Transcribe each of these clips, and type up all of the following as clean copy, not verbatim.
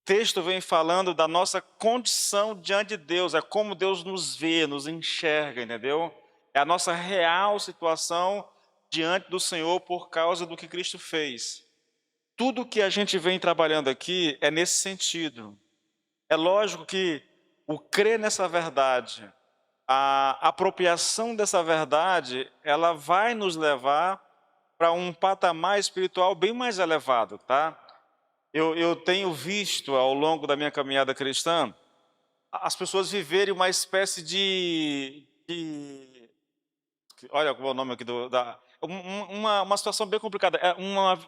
texto vem falando da nossa condição diante de Deus, é como Deus nos vê, nos enxerga, entendeu? É a nossa real situação diante do Senhor por causa do que Cristo fez. Tudo que a gente vem trabalhando aqui é nesse sentido. É lógico que o crer nessa verdade, a apropriação dessa verdade, ela vai nos levar para um patamar espiritual bem mais elevado, tá? Eu tenho visto ao longo da minha caminhada cristã as pessoas viverem uma espécie de olha qual é o nome aqui uma situação bem complicada.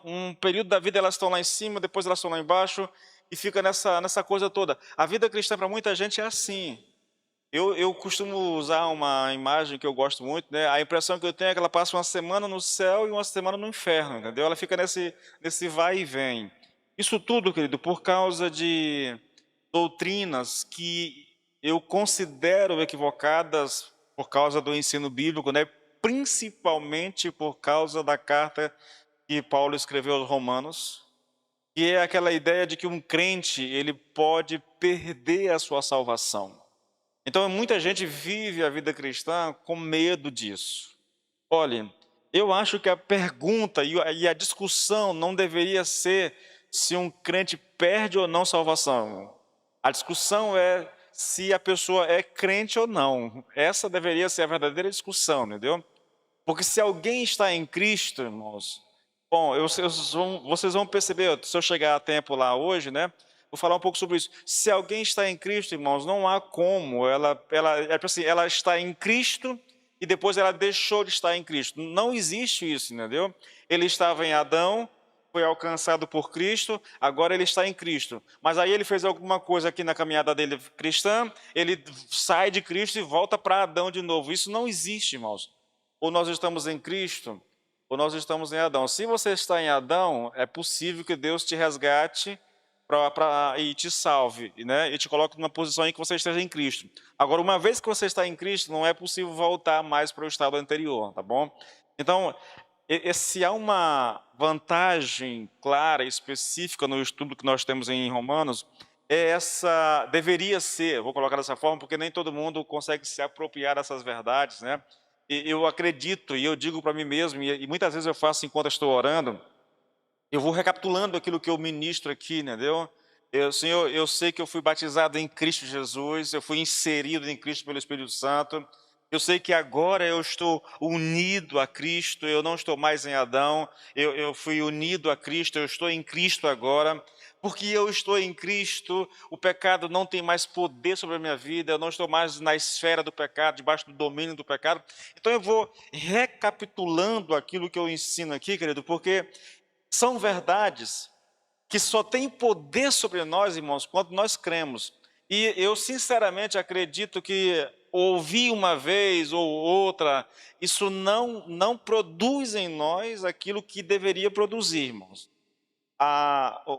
Um período da vida elas estão lá em cima, depois elas estão lá embaixo e fica nessa coisa toda. A vida cristã para muita gente é assim. Eu costumo usar uma imagem que eu gosto muito, né? A impressão que eu tenho é que ela passa uma semana no céu e uma semana no inferno, entendeu? Ela fica nesse vai e vem. Isso tudo, querido, por causa de doutrinas que eu considero equivocadas por causa do ensino bíblico, né? Principalmente por causa da carta que Paulo escreveu aos Romanos, que é aquela ideia de que um crente ele pode perder a sua salvação. Então, muita gente vive a vida cristã com medo disso. Olha, eu acho que a pergunta e a discussão não deveria ser se um crente perde ou não salvação. A discussão é se a pessoa é crente ou não. Essa deveria ser a verdadeira discussão, entendeu? Porque se alguém está em Cristo, irmãos, bom, vocês vão perceber, se eu chegar a tempo lá hoje, né? Vou falar um pouco sobre isso. Se alguém está em Cristo, irmãos, não há como. É tipo assim, ela está em Cristo e depois ela deixou de estar em Cristo. Não existe isso, entendeu? Ele estava em Adão, foi alcançado por Cristo, agora ele está em Cristo. Mas aí ele fez alguma coisa aqui na caminhada dele cristã, ele sai de Cristo e volta para Adão de novo. Isso não existe, irmãos. Ou nós estamos em Cristo, ou nós estamos em Adão. Se você está em Adão, é possível que Deus te resgate e te salve, né? E te coloque numa posição em que você esteja em Cristo. Agora, uma vez que você está em Cristo, não é possível voltar mais para o estado anterior, tá bom? Então, se há uma vantagem clara e específica no estudo que nós temos em Romanos, deveria ser, vou colocar dessa forma, porque nem todo mundo consegue se apropriar dessas verdades, né? E eu acredito, e eu digo para mim mesmo, e muitas vezes eu faço enquanto estou orando, eu vou recapitulando aquilo que eu ministro aqui, entendeu? Senhor, eu sei que eu fui batizado em Cristo Jesus, eu fui inserido em Cristo pelo Espírito Santo, eu sei que agora eu estou unido a Cristo, eu não estou mais em Adão, eu fui unido a Cristo, eu estou em Cristo agora. Porque eu estou em Cristo, o pecado não tem mais poder sobre a minha vida, eu não estou mais na esfera do pecado, debaixo do domínio do pecado. Então eu vou recapitulando aquilo que eu ensino aqui, querido, porque são verdades que só têm poder sobre nós, irmãos, quando nós cremos. E eu sinceramente acredito que ouvir uma vez ou outra, isso não produz em nós aquilo que deveria produzir, irmãos.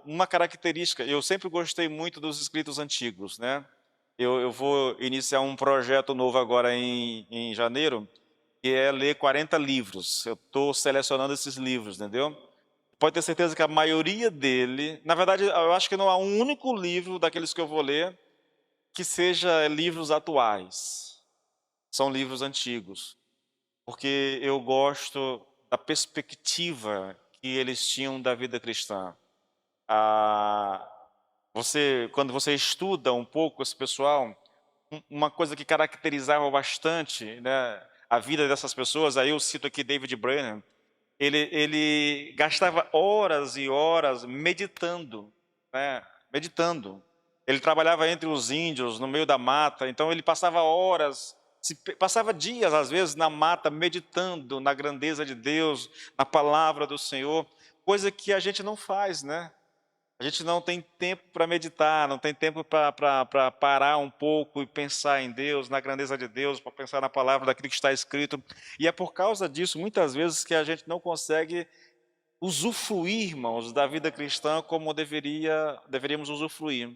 Uma característica, eu sempre gostei muito dos escritos antigos, né? Eu vou iniciar um projeto novo agora em janeiro, que é ler 40 livros. Eu estou selecionando esses livros, entendeu? Pode ter certeza que a maioria dele, na verdade, eu acho que não há um único livro daqueles que eu vou ler que seja livros atuais. São livros antigos, porque eu gosto da perspectiva que eles tinham da vida cristã. Ah, quando você estuda um pouco esse pessoal, uma coisa que caracterizava bastante, né, a vida dessas pessoas, aí eu cito aqui David Brainerd, ele gastava horas e horas meditando, né, meditando. Ele trabalhava entre os índios, no meio da mata, então ele passava horas, passava dias às vezes na mata, meditando na grandeza de Deus, na palavra do Senhor, coisa que a gente não faz, né? A gente não tem tempo para meditar, não tem tempo para parar um pouco e pensar em Deus, na grandeza de Deus, para pensar na palavra daquilo que está escrito. E é por causa disso, muitas vezes, que a gente não consegue usufruir, irmãos, da vida cristã como deveríamos usufruir.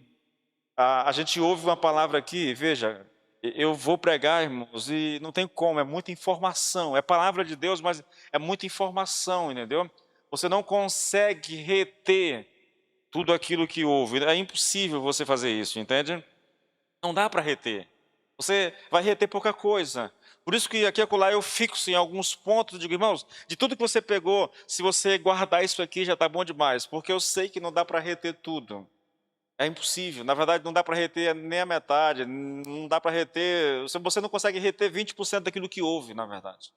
A gente ouve uma palavra aqui, veja, eu vou pregar, irmãos, e não tem como, é muita informação. É palavra de Deus, mas é muita informação, entendeu? Você não consegue reter tudo aquilo que houve. É impossível você fazer isso, entende? Não dá para reter. Você vai reter pouca coisa. Por isso que aqui e acolá eu fixo em alguns pontos, digo, irmãos, de tudo que você pegou, se você guardar isso aqui já está bom demais, porque eu sei que não dá para reter tudo. É impossível. Na verdade, não dá para reter nem a metade, não dá para reter. Você não consegue reter 20% daquilo que houve, na verdade.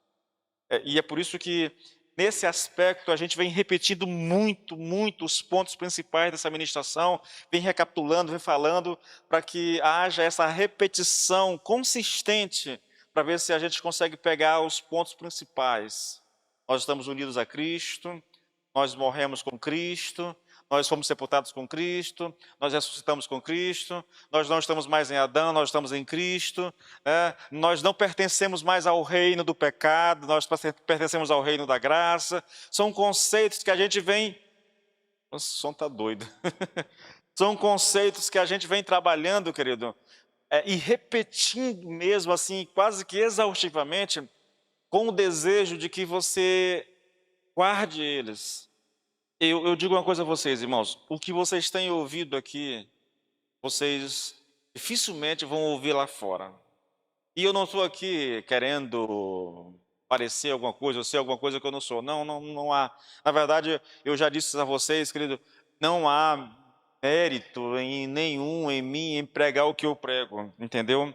E é por isso que, nesse aspecto, a gente vem repetindo muito os pontos principais dessa ministração, vem recapitulando, vem falando, para que haja essa repetição consistente, para ver se a gente consegue pegar os pontos principais. Nós estamos unidos a Cristo, nós morremos com Cristo, nós fomos sepultados com Cristo, nós ressuscitamos com Cristo, nós não estamos mais em Adão, nós estamos em Cristo, né? Nós não pertencemos mais ao reino do pecado, nós pertencemos ao reino da graça. São conceitos que a gente vem... Nossa, o som está doido. São conceitos que a gente vem trabalhando, querido, e repetindo mesmo, assim, quase que exaustivamente, com o desejo de que você guarde eles. Eu digo uma coisa a vocês, irmãos, o que vocês têm ouvido aqui, vocês dificilmente vão ouvir lá fora. E eu não estou aqui querendo parecer alguma coisa, ou ser alguma coisa que eu não sou. Não há. Na verdade, eu já disse a vocês, querido, não há mérito em nenhum em mim em pregar o que eu prego, entendeu?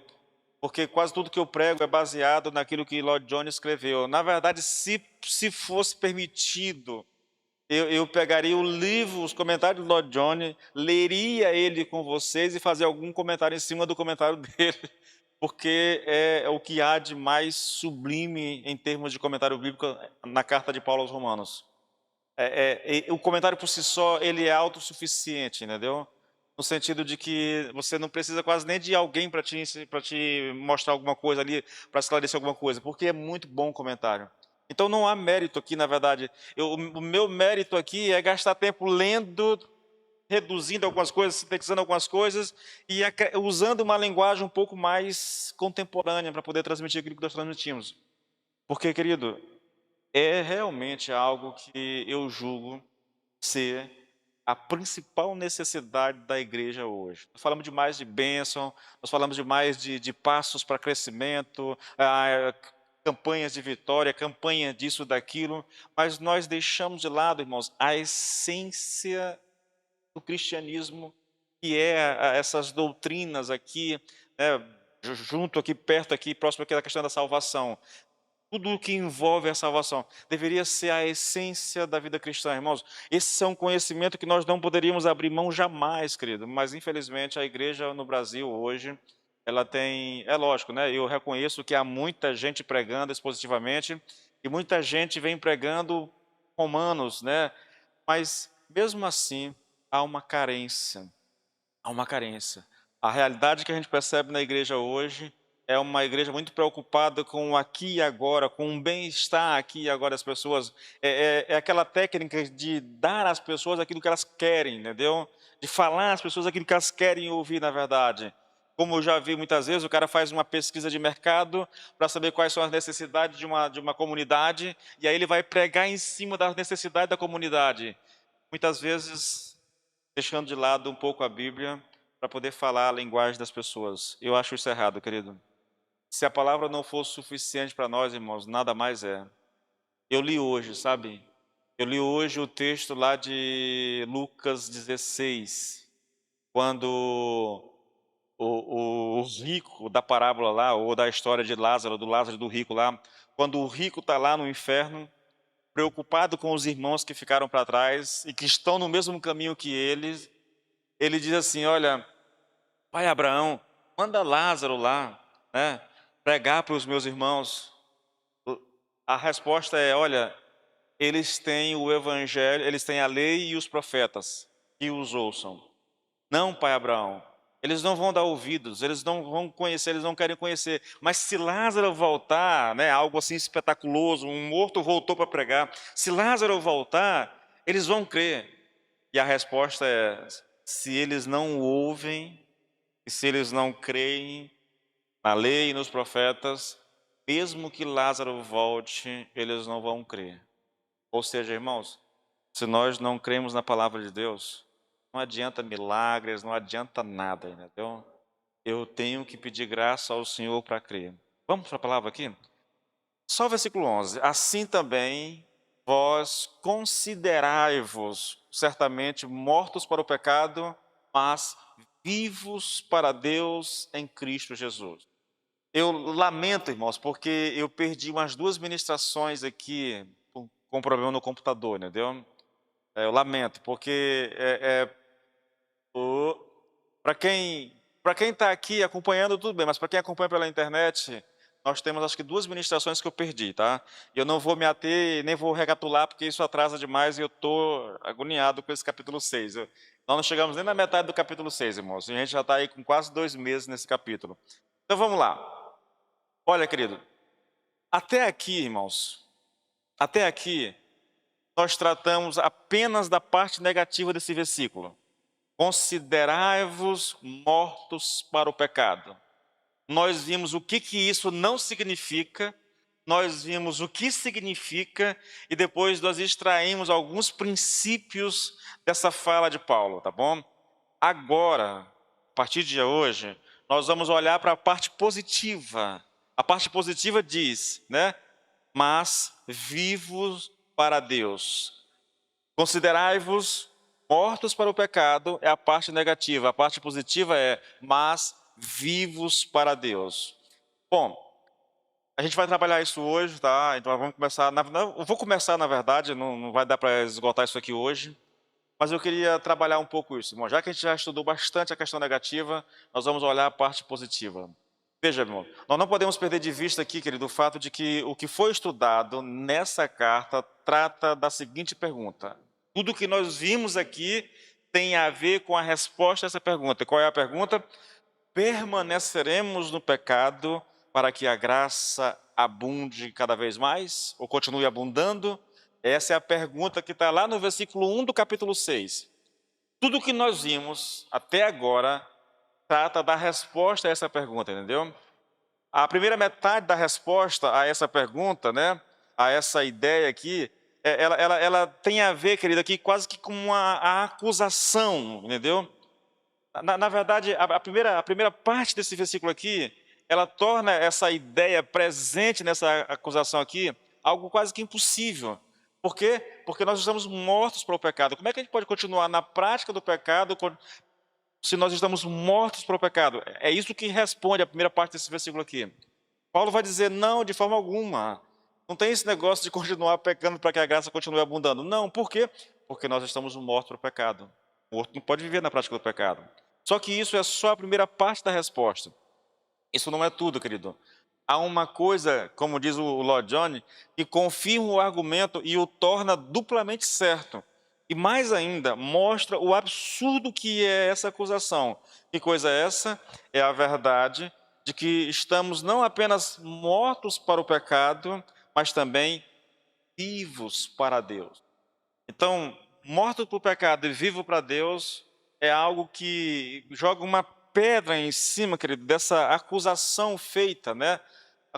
Porque quase tudo que eu prego é baseado naquilo que Lloyd Jones escreveu. Na verdade, se fosse permitido, eu pegaria o livro, os comentários do Lloyd Jones, leria ele com vocês e fazer algum comentário em cima do comentário dele, porque é o que há de mais sublime em termos de comentário bíblico na carta de Paulo aos Romanos. O comentário por si só, ele é autossuficiente, entendeu? No sentido de que você não precisa quase nem de alguém para te mostrar alguma coisa ali, para esclarecer alguma coisa, porque é muito bom o comentário. Então não há mérito aqui, na verdade. O meu mérito aqui é gastar tempo lendo, reduzindo algumas coisas, sintetizando algumas coisas e usando uma linguagem um pouco mais contemporânea para poder transmitir aquilo que nós transmitimos. Porque, querido, é realmente algo que eu julgo ser a principal necessidade da igreja hoje. Nós falamos demais de bênção, nós falamos demais de passos para crescimento, campanhas de vitória, campanha disso, daquilo, mas nós deixamos de lado, irmãos, a essência do cristianismo, que é essas doutrinas aqui, né, junto aqui, perto aqui, próximo aqui da questão da salvação. Tudo o que envolve a salvação deveria ser a essência da vida cristã, irmãos. Esse é um conhecimento que nós não poderíamos abrir mão jamais, querido. Mas, infelizmente, a igreja no Brasil hoje, ela tem... É lógico, né? Eu reconheço que há muita gente pregando expositivamente e muita gente vem pregando Romanos, né? Mas, mesmo assim, há uma carência. Há uma carência. A realidade que a gente percebe na igreja hoje é uma igreja muito preocupada com o aqui e agora, com o bem-estar aqui e agora das pessoas. É aquela técnica de dar às pessoas aquilo que elas querem, entendeu? De falar às pessoas aquilo que elas querem ouvir, na verdade. Como eu já vi muitas vezes, o cara faz uma pesquisa de mercado para saber quais são as necessidades de uma comunidade, e aí ele vai pregar em cima das necessidades da comunidade. Muitas vezes deixando de lado um pouco a Bíblia para poder falar a linguagem das pessoas. Eu acho isso errado, querido. Se a palavra não for suficiente para nós, irmãos, nada mais é. Eu li hoje, sabe? Eu li hoje o texto lá de Lucas 16, quando o rico da parábola lá, ou da história de Lázaro, do Lázaro do rico lá, quando o rico está lá no inferno, preocupado com os irmãos que ficaram para trás e que estão no mesmo caminho que eles, ele diz assim, olha, pai Abraão, manda Lázaro lá, né, pregar para os meus irmãos. A resposta é, olha, eles têm o evangelho, eles têm a lei e os profetas, que os ouçam. Não, pai Abraão, eles não vão dar ouvidos, eles não vão conhecer, eles não querem conhecer. Mas se Lázaro voltar, né, algo assim espetaculoso, um morto voltou para pregar, se Lázaro voltar, eles vão crer. E a resposta é, se eles não ouvem, e se eles não creem na lei e nos profetas, mesmo que Lázaro volte, eles não vão crer. Ou seja, irmãos, se nós não cremos na palavra de Deus, não adianta milagres, não adianta nada, entendeu? Eu tenho que pedir graça ao Senhor para crer. Vamos para a palavra aqui? Só o versículo 11. Assim também vós considerai-vos certamente mortos para o pecado, mas vivos para Deus em Cristo Jesus. Eu lamento, irmãos, porque eu perdi umas 2 ministrações aqui com problema no computador, entendeu? Eu lamento, porque para quem está aqui acompanhando, tudo bem, mas para quem acompanha pela internet, nós temos acho que 2 ministrações que eu perdi, tá? Eu não vou me ater, nem vou recapitular, porque isso atrasa demais e eu estou agoniado com esse capítulo 6. Nós não chegamos nem na metade do capítulo 6, irmãos, e a gente já está aí com quase 2 meses nesse capítulo. Então vamos lá. Olha, querido, até aqui, irmãos, até aqui, nós tratamos apenas da parte negativa desse versículo. Considerai-vos mortos para o pecado. Nós vimos o que isso não significa, nós vimos o que significa e depois nós extraímos alguns princípios dessa fala de Paulo, tá bom? Agora, a partir de hoje, nós vamos olhar para a parte positiva. A parte positiva diz, né? Mas vivos para Deus. Considerai-vos mortos para o pecado é a parte negativa. A parte positiva é, mas vivos para Deus. Bom, a gente vai trabalhar isso hoje, tá? Então vamos começar. Eu vou começar, na verdade, não vai dar para esgotar isso aqui hoje. Mas eu queria trabalhar um pouco isso, irmão. Já que a gente já estudou bastante a questão negativa, nós vamos olhar a parte positiva. Veja, irmão, nós não podemos perder de vista aqui, querido, o fato de que o que foi estudado nessa carta trata da seguinte pergunta. Tudo que nós vimos aqui tem a ver com a resposta a essa pergunta. Qual é a pergunta? Permaneceremos no pecado para que a graça abunde cada vez mais? Ou continue abundando? Essa é a pergunta que está lá no versículo 1 do capítulo 6. Tudo que nós vimos até agora trata da resposta a essa pergunta, entendeu? A primeira metade da resposta a essa pergunta, né, a essa ideia aqui, ela tem a ver, querido, aqui quase que com a acusação, entendeu? Na verdade, a primeira parte desse versículo aqui, ela torna essa ideia presente nessa acusação aqui algo quase que impossível. Por quê? Porque nós estamos mortos para o pecado. Como é que a gente pode continuar na prática do pecado se nós estamos mortos para o pecado? É isso que responde a primeira parte desse versículo aqui. Paulo vai dizer, não, de forma alguma. Não tem esse negócio de continuar pecando para que a graça continue abundando. Não, por quê? Porque nós estamos mortos para o pecado. O morto não pode viver na prática do pecado. Só que isso é só a primeira parte da resposta. Isso não é tudo, querido. Há uma coisa, como diz o Lloyd Jones, que confirma o argumento e o torna duplamente certo. E mais ainda, mostra o absurdo que é essa acusação. Que coisa é essa? É a verdade de que estamos não apenas mortos para o pecado, mas também vivos para Deus. Então, morto para o pecado e vivo para Deus é algo que joga uma pedra em cima, querido, dessa acusação feita, né,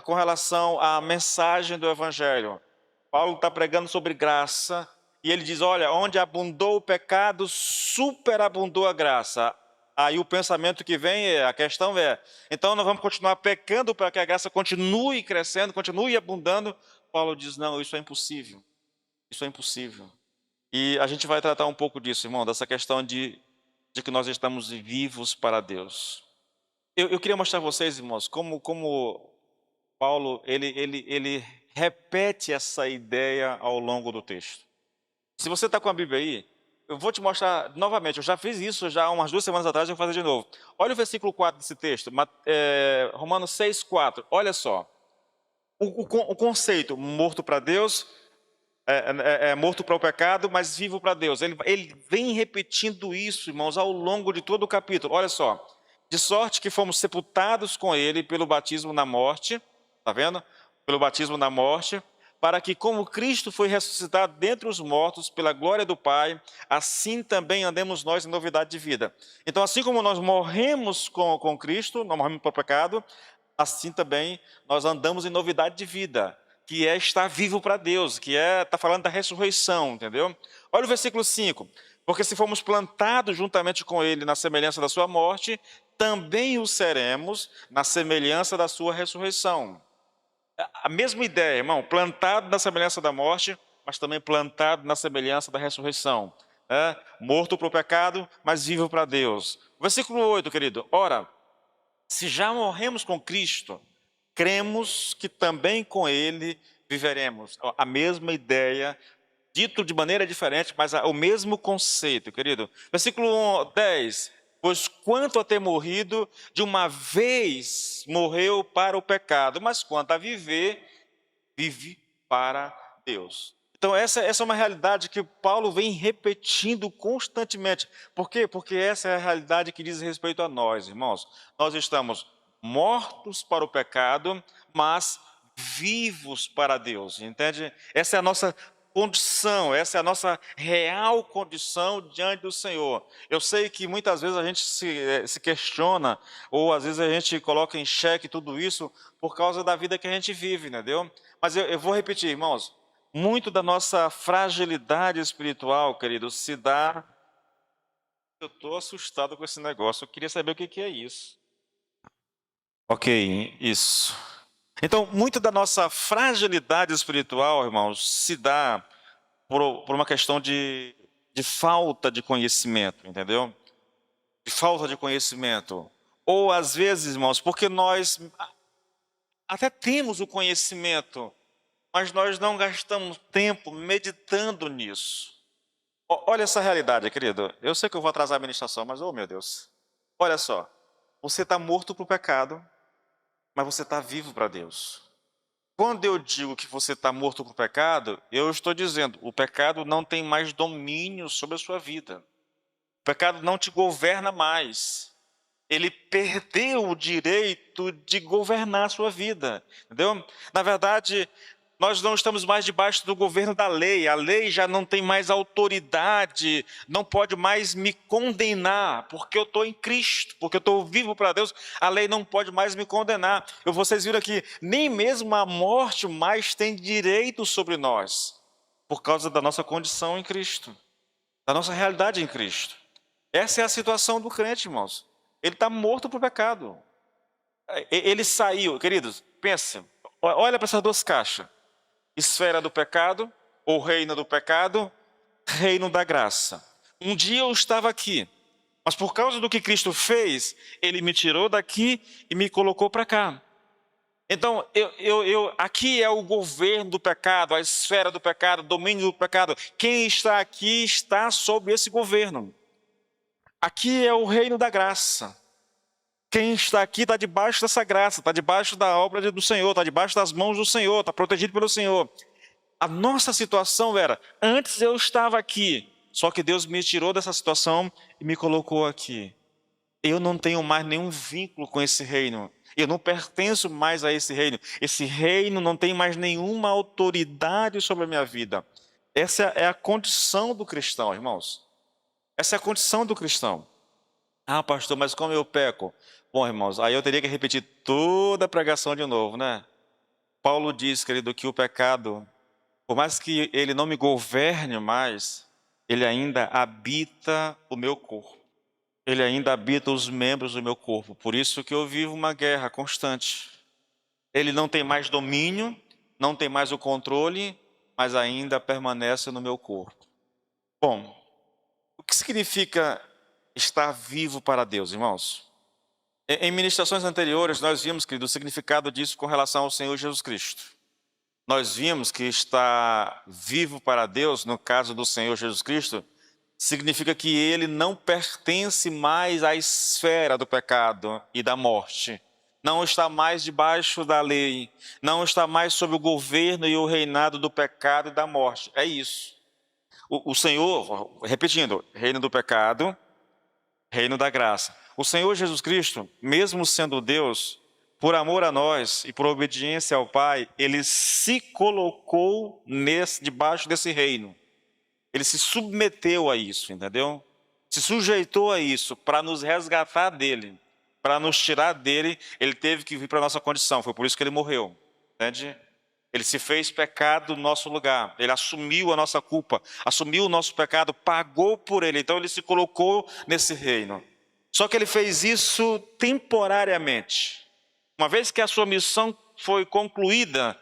com relação à mensagem do Evangelho. Paulo está pregando sobre graça e ele diz, olha, onde abundou o pecado, superabundou a graça. Aí o pensamento que vem a questão é, então nós vamos continuar pecando para que a graça continue crescendo, continue abundando? Paulo diz, não, isso é impossível. Isso é impossível. E a gente vai tratar um pouco disso, irmão, dessa questão de que nós estamos vivos para Deus. Eu queria mostrar a vocês, irmãos, como Paulo, ele repete essa ideia ao longo do texto. Se você está com a Bíblia aí, eu vou te mostrar novamente, eu já fiz isso já umas 2 semanas atrás, eu vou fazer de novo. Olha o versículo 4 desse texto, Romanos 6, 4, olha só. O conceito, morto para Deus, morto para o pecado, mas vivo para Deus. Ele vem repetindo isso, irmãos, ao longo de todo o capítulo. Olha só. De sorte que fomos sepultados com ele pelo batismo na morte, está vendo? Pelo batismo na morte, para que, como Cristo foi ressuscitado dentre os mortos pela glória do Pai, assim também andemos nós em novidade de vida. Então, assim como nós morremos com Cristo, nós morremos para o pecado, assim também nós andamos em novidade de vida, que é estar vivo para Deus, está falando da ressurreição, entendeu? Olha o versículo 5. Porque se formos plantados juntamente com ele na semelhança da sua morte, também o seremos na semelhança da sua ressurreição. A mesma ideia, irmão, plantado na semelhança da morte, mas também plantado na semelhança da ressurreição. Morto para o pecado, mas vivo para Deus. Versículo 8, querido. Ora, se já morremos com Cristo, cremos que também com ele viveremos. A mesma ideia, dito de maneira diferente, mas o mesmo conceito, querido. Versículo 10. Pois quanto a ter morrido, de uma vez morreu para o pecado, mas quanto a viver, vive para Deus. Então essa é uma realidade que Paulo vem repetindo constantemente. Por quê? Porque essa é a realidade que diz respeito a nós, irmãos. Nós estamos mortos para o pecado, mas vivos para Deus, entende? Essa é a nossa condição, essa é a nossa real condição diante do Senhor. Eu sei que muitas vezes a gente se questiona, ou às vezes a gente coloca em xeque tudo isso por causa da vida que a gente vive, entendeu? Mas eu vou repetir, irmãos, muito da nossa fragilidade espiritual, queridos, se dá... Eu estou assustado com esse negócio, eu queria saber o que é isso. Ok, isso. Então, muito da nossa fragilidade espiritual, irmãos, se dá por uma questão de falta de conhecimento, entendeu? De falta de conhecimento. Ou às vezes, irmãos, porque nós até temos o conhecimento, mas nós não gastamos tempo meditando nisso. Olha essa realidade, querido. Eu sei que eu vou atrasar a ministração, mas, oh meu Deus. Olha só, você está morto para o pecado, mas você está vivo para Deus. Quando eu digo que você está morto para o pecado, eu estou dizendo, o pecado não tem mais domínio sobre a sua vida. O pecado não te governa mais. Ele perdeu o direito de governar a sua vida, entendeu? Na verdade, nós não estamos mais debaixo do governo da lei. A lei já não tem mais autoridade, não pode mais me condenar, porque eu estou em Cristo, porque eu estou vivo para Deus. A lei não pode mais me condenar. Vocês viram aqui, nem mesmo a morte mais tem direito sobre nós, por causa da nossa condição em Cristo, da nossa realidade em Cristo. Essa é a situação do crente, irmãos. Ele está morto para o pecado. Ele saiu, queridos, pense, olha para essas duas caixas. Esfera do pecado, ou reino do pecado, reino da graça. Um dia eu estava aqui, mas por causa do que Cristo fez, Ele me tirou daqui e me colocou para cá. Então, aqui é o governo do pecado, a esfera do pecado, o domínio do pecado. Quem está aqui está sob esse governo. Aqui é o reino da graça. Quem está aqui está debaixo dessa graça, está debaixo da obra do Senhor, está debaixo das mãos do Senhor, está protegido pelo Senhor. A nossa situação era, antes eu estava aqui, só que Deus me tirou dessa situação e me colocou aqui. Eu não tenho mais nenhum vínculo com esse reino. Eu não pertenço mais a esse reino. Esse reino não tem mais nenhuma autoridade sobre a minha vida. Essa é a condição do cristão, irmãos. Essa é a condição do cristão. Ah, pastor, mas como eu peco? Bom, irmãos, aí eu teria que repetir toda a pregação de novo, né? Paulo diz, querido, que o pecado, por mais que ele não me governe mais, ele ainda habita o meu corpo. Ele ainda habita os membros do meu corpo. Por isso que eu vivo uma guerra constante. Ele não tem mais domínio, não tem mais o controle, mas ainda permanece no meu corpo. Bom, o que significa estar vivo para Deus, irmãos? Em ministrações anteriores, nós vimos, querido, o significado disso com relação ao Senhor Jesus Cristo. Nós vimos que estar vivo para Deus, no caso do Senhor Jesus Cristo, significa que ele não pertence mais à esfera do pecado e da morte. Não está mais debaixo da lei, não está mais sob o governo e o reinado do pecado e da morte. É isso. O Senhor, repetindo, reino do pecado, reino da graça. O Senhor Jesus Cristo, mesmo sendo Deus, por amor a nós e por obediência ao Pai, Ele se colocou debaixo desse reino. Ele se submeteu a isso, entendeu? Se sujeitou a isso para nos resgatar dele, para nos tirar dele. Ele teve que vir para a nossa condição, foi por isso que ele morreu, entende? Ele se fez pecado no nosso lugar. Ele assumiu a nossa culpa, assumiu o nosso pecado, pagou por ele. Então ele se colocou nesse reino. Só que ele fez isso temporariamente. Uma vez que a sua missão foi concluída,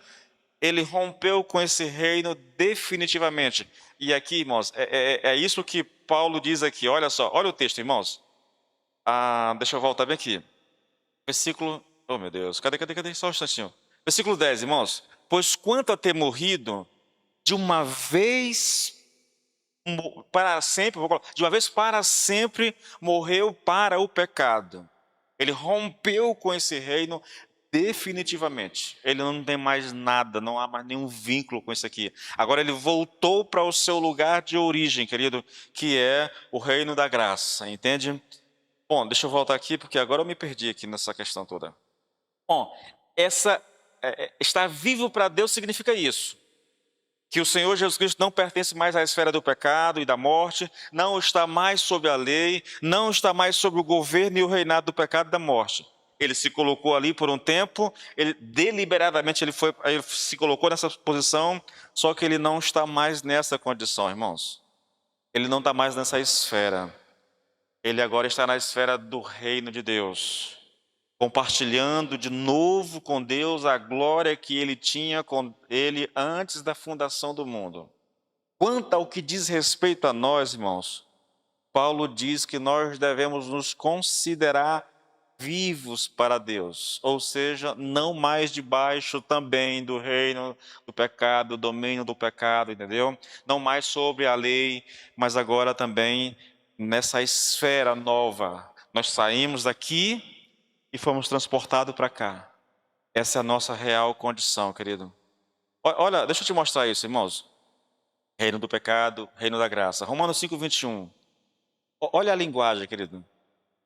ele rompeu com esse reino definitivamente. E aqui, irmãos, é isso que Paulo diz aqui. Olha só, olha o texto, irmãos. Deixa eu voltar bem aqui. Versículo... Oh, meu Deus, cadê? Só um instantinho. Versículo 10, irmãos. Pois quanto a ter morrido, de uma vez para sempre, de uma vez para sempre, morreu para o pecado. Ele rompeu com esse reino definitivamente. Ele não tem mais nada, não há mais nenhum vínculo com isso aqui. Agora ele voltou para o seu lugar de origem, querido, que é o reino da graça, entende? Bom, deixa eu voltar aqui, porque agora eu me perdi aqui nessa questão toda. Bom, estar vivo para Deus significa isso. Que o Senhor Jesus Cristo não pertence mais à esfera do pecado e da morte, não está mais sob a lei, não está mais sob o governo e o reinado do pecado e da morte. Ele se colocou ali por um tempo, deliberadamente ele se colocou nessa posição, só que ele não está mais nessa condição, irmãos. Ele não está mais nessa esfera. Ele agora está na esfera do reino de Deus, compartilhando de novo com Deus a glória que ele tinha com ele antes da fundação do mundo. Quanto ao que diz respeito a nós, irmãos, Paulo diz que nós devemos nos considerar vivos para Deus, ou seja, não mais debaixo também do reino do pecado, do domínio do pecado, entendeu? Não mais sobre a lei, mas agora também nessa esfera nova. Nós saímos daqui e fomos transportados para cá. Essa é a nossa real condição, querido. Olha, deixa eu te mostrar isso, irmãos. Reino do pecado, reino da graça. Romanos 5:21. Olha a linguagem, querido.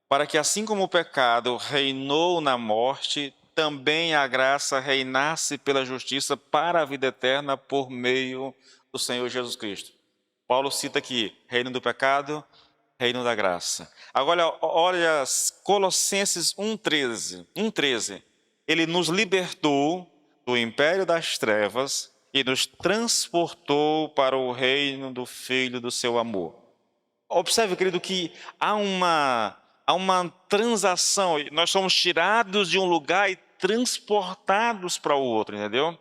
Para que assim como o pecado reinou na morte, também a graça reinasse pela justiça para a vida eterna por meio do Senhor Jesus Cristo. Paulo cita aqui, reino do pecado, reino da graça. Agora, olha Colossenses 1:13. Ele nos libertou do império das trevas e nos transportou para o reino do Filho do seu amor. Observe, querido, que há uma transação. Nós somos tirados de um lugar e transportados para o outro, entendeu?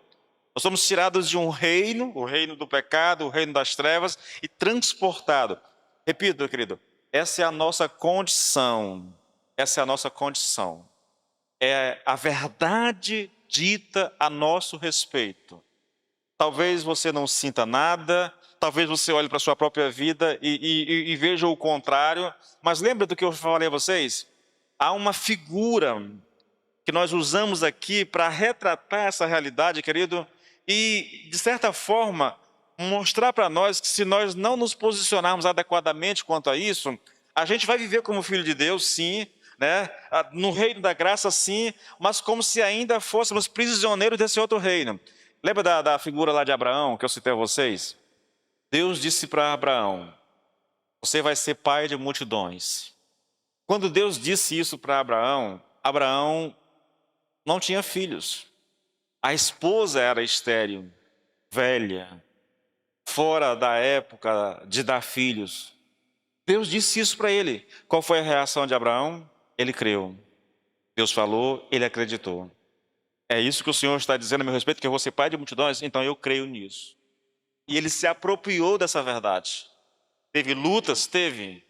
Nós somos tirados de um reino, o reino do pecado, o reino das trevas, e transportados. Repito, querido, essa é a nossa condição. Essa é a nossa condição. É a verdade dita a nosso respeito. Talvez você não sinta nada, talvez você olhe para a sua própria vida e veja o contrário, mas lembra do que eu falei a vocês? Há uma figura que nós usamos aqui para retratar essa realidade, querido, e, de certa forma, mostrar para nós que se nós não nos posicionarmos adequadamente quanto a isso, a gente vai viver como filho de Deus, sim, né? No reino da graça, sim, mas como se ainda fôssemos prisioneiros desse outro reino. Lembra da figura lá de Abraão, que eu citei a vocês? Deus disse para Abraão, você vai ser pai de multidões. Quando Deus disse isso para Abraão, Abraão não tinha filhos. A esposa era estéril, velha, fora da época de dar filhos. Deus disse isso para ele. Qual foi a reação de Abraão? Ele creu. Deus falou, ele acreditou. É isso que o Senhor está dizendo a meu respeito, que eu vou ser pai de multidões? Então eu creio nisso. E ele se apropriou dessa verdade. Teve lutas? Teve.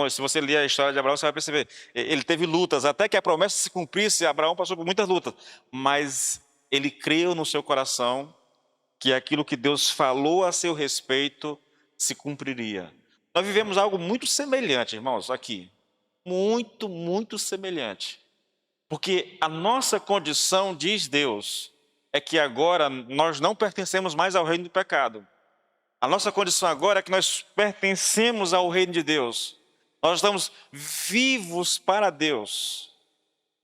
Se você ler a história de Abraão, você vai perceber. Ele teve lutas, até que a promessa se cumprisse, Abraão passou por muitas lutas. Mas ele creu no seu coração que aquilo que Deus falou a seu respeito se cumpriria. Nós vivemos algo muito semelhante, irmãos, aqui. Muito, muito semelhante. Porque a nossa condição, diz Deus, é que agora nós não pertencemos mais ao reino do pecado. A nossa condição agora é que nós pertencemos ao reino de Deus. Nós estamos vivos para Deus.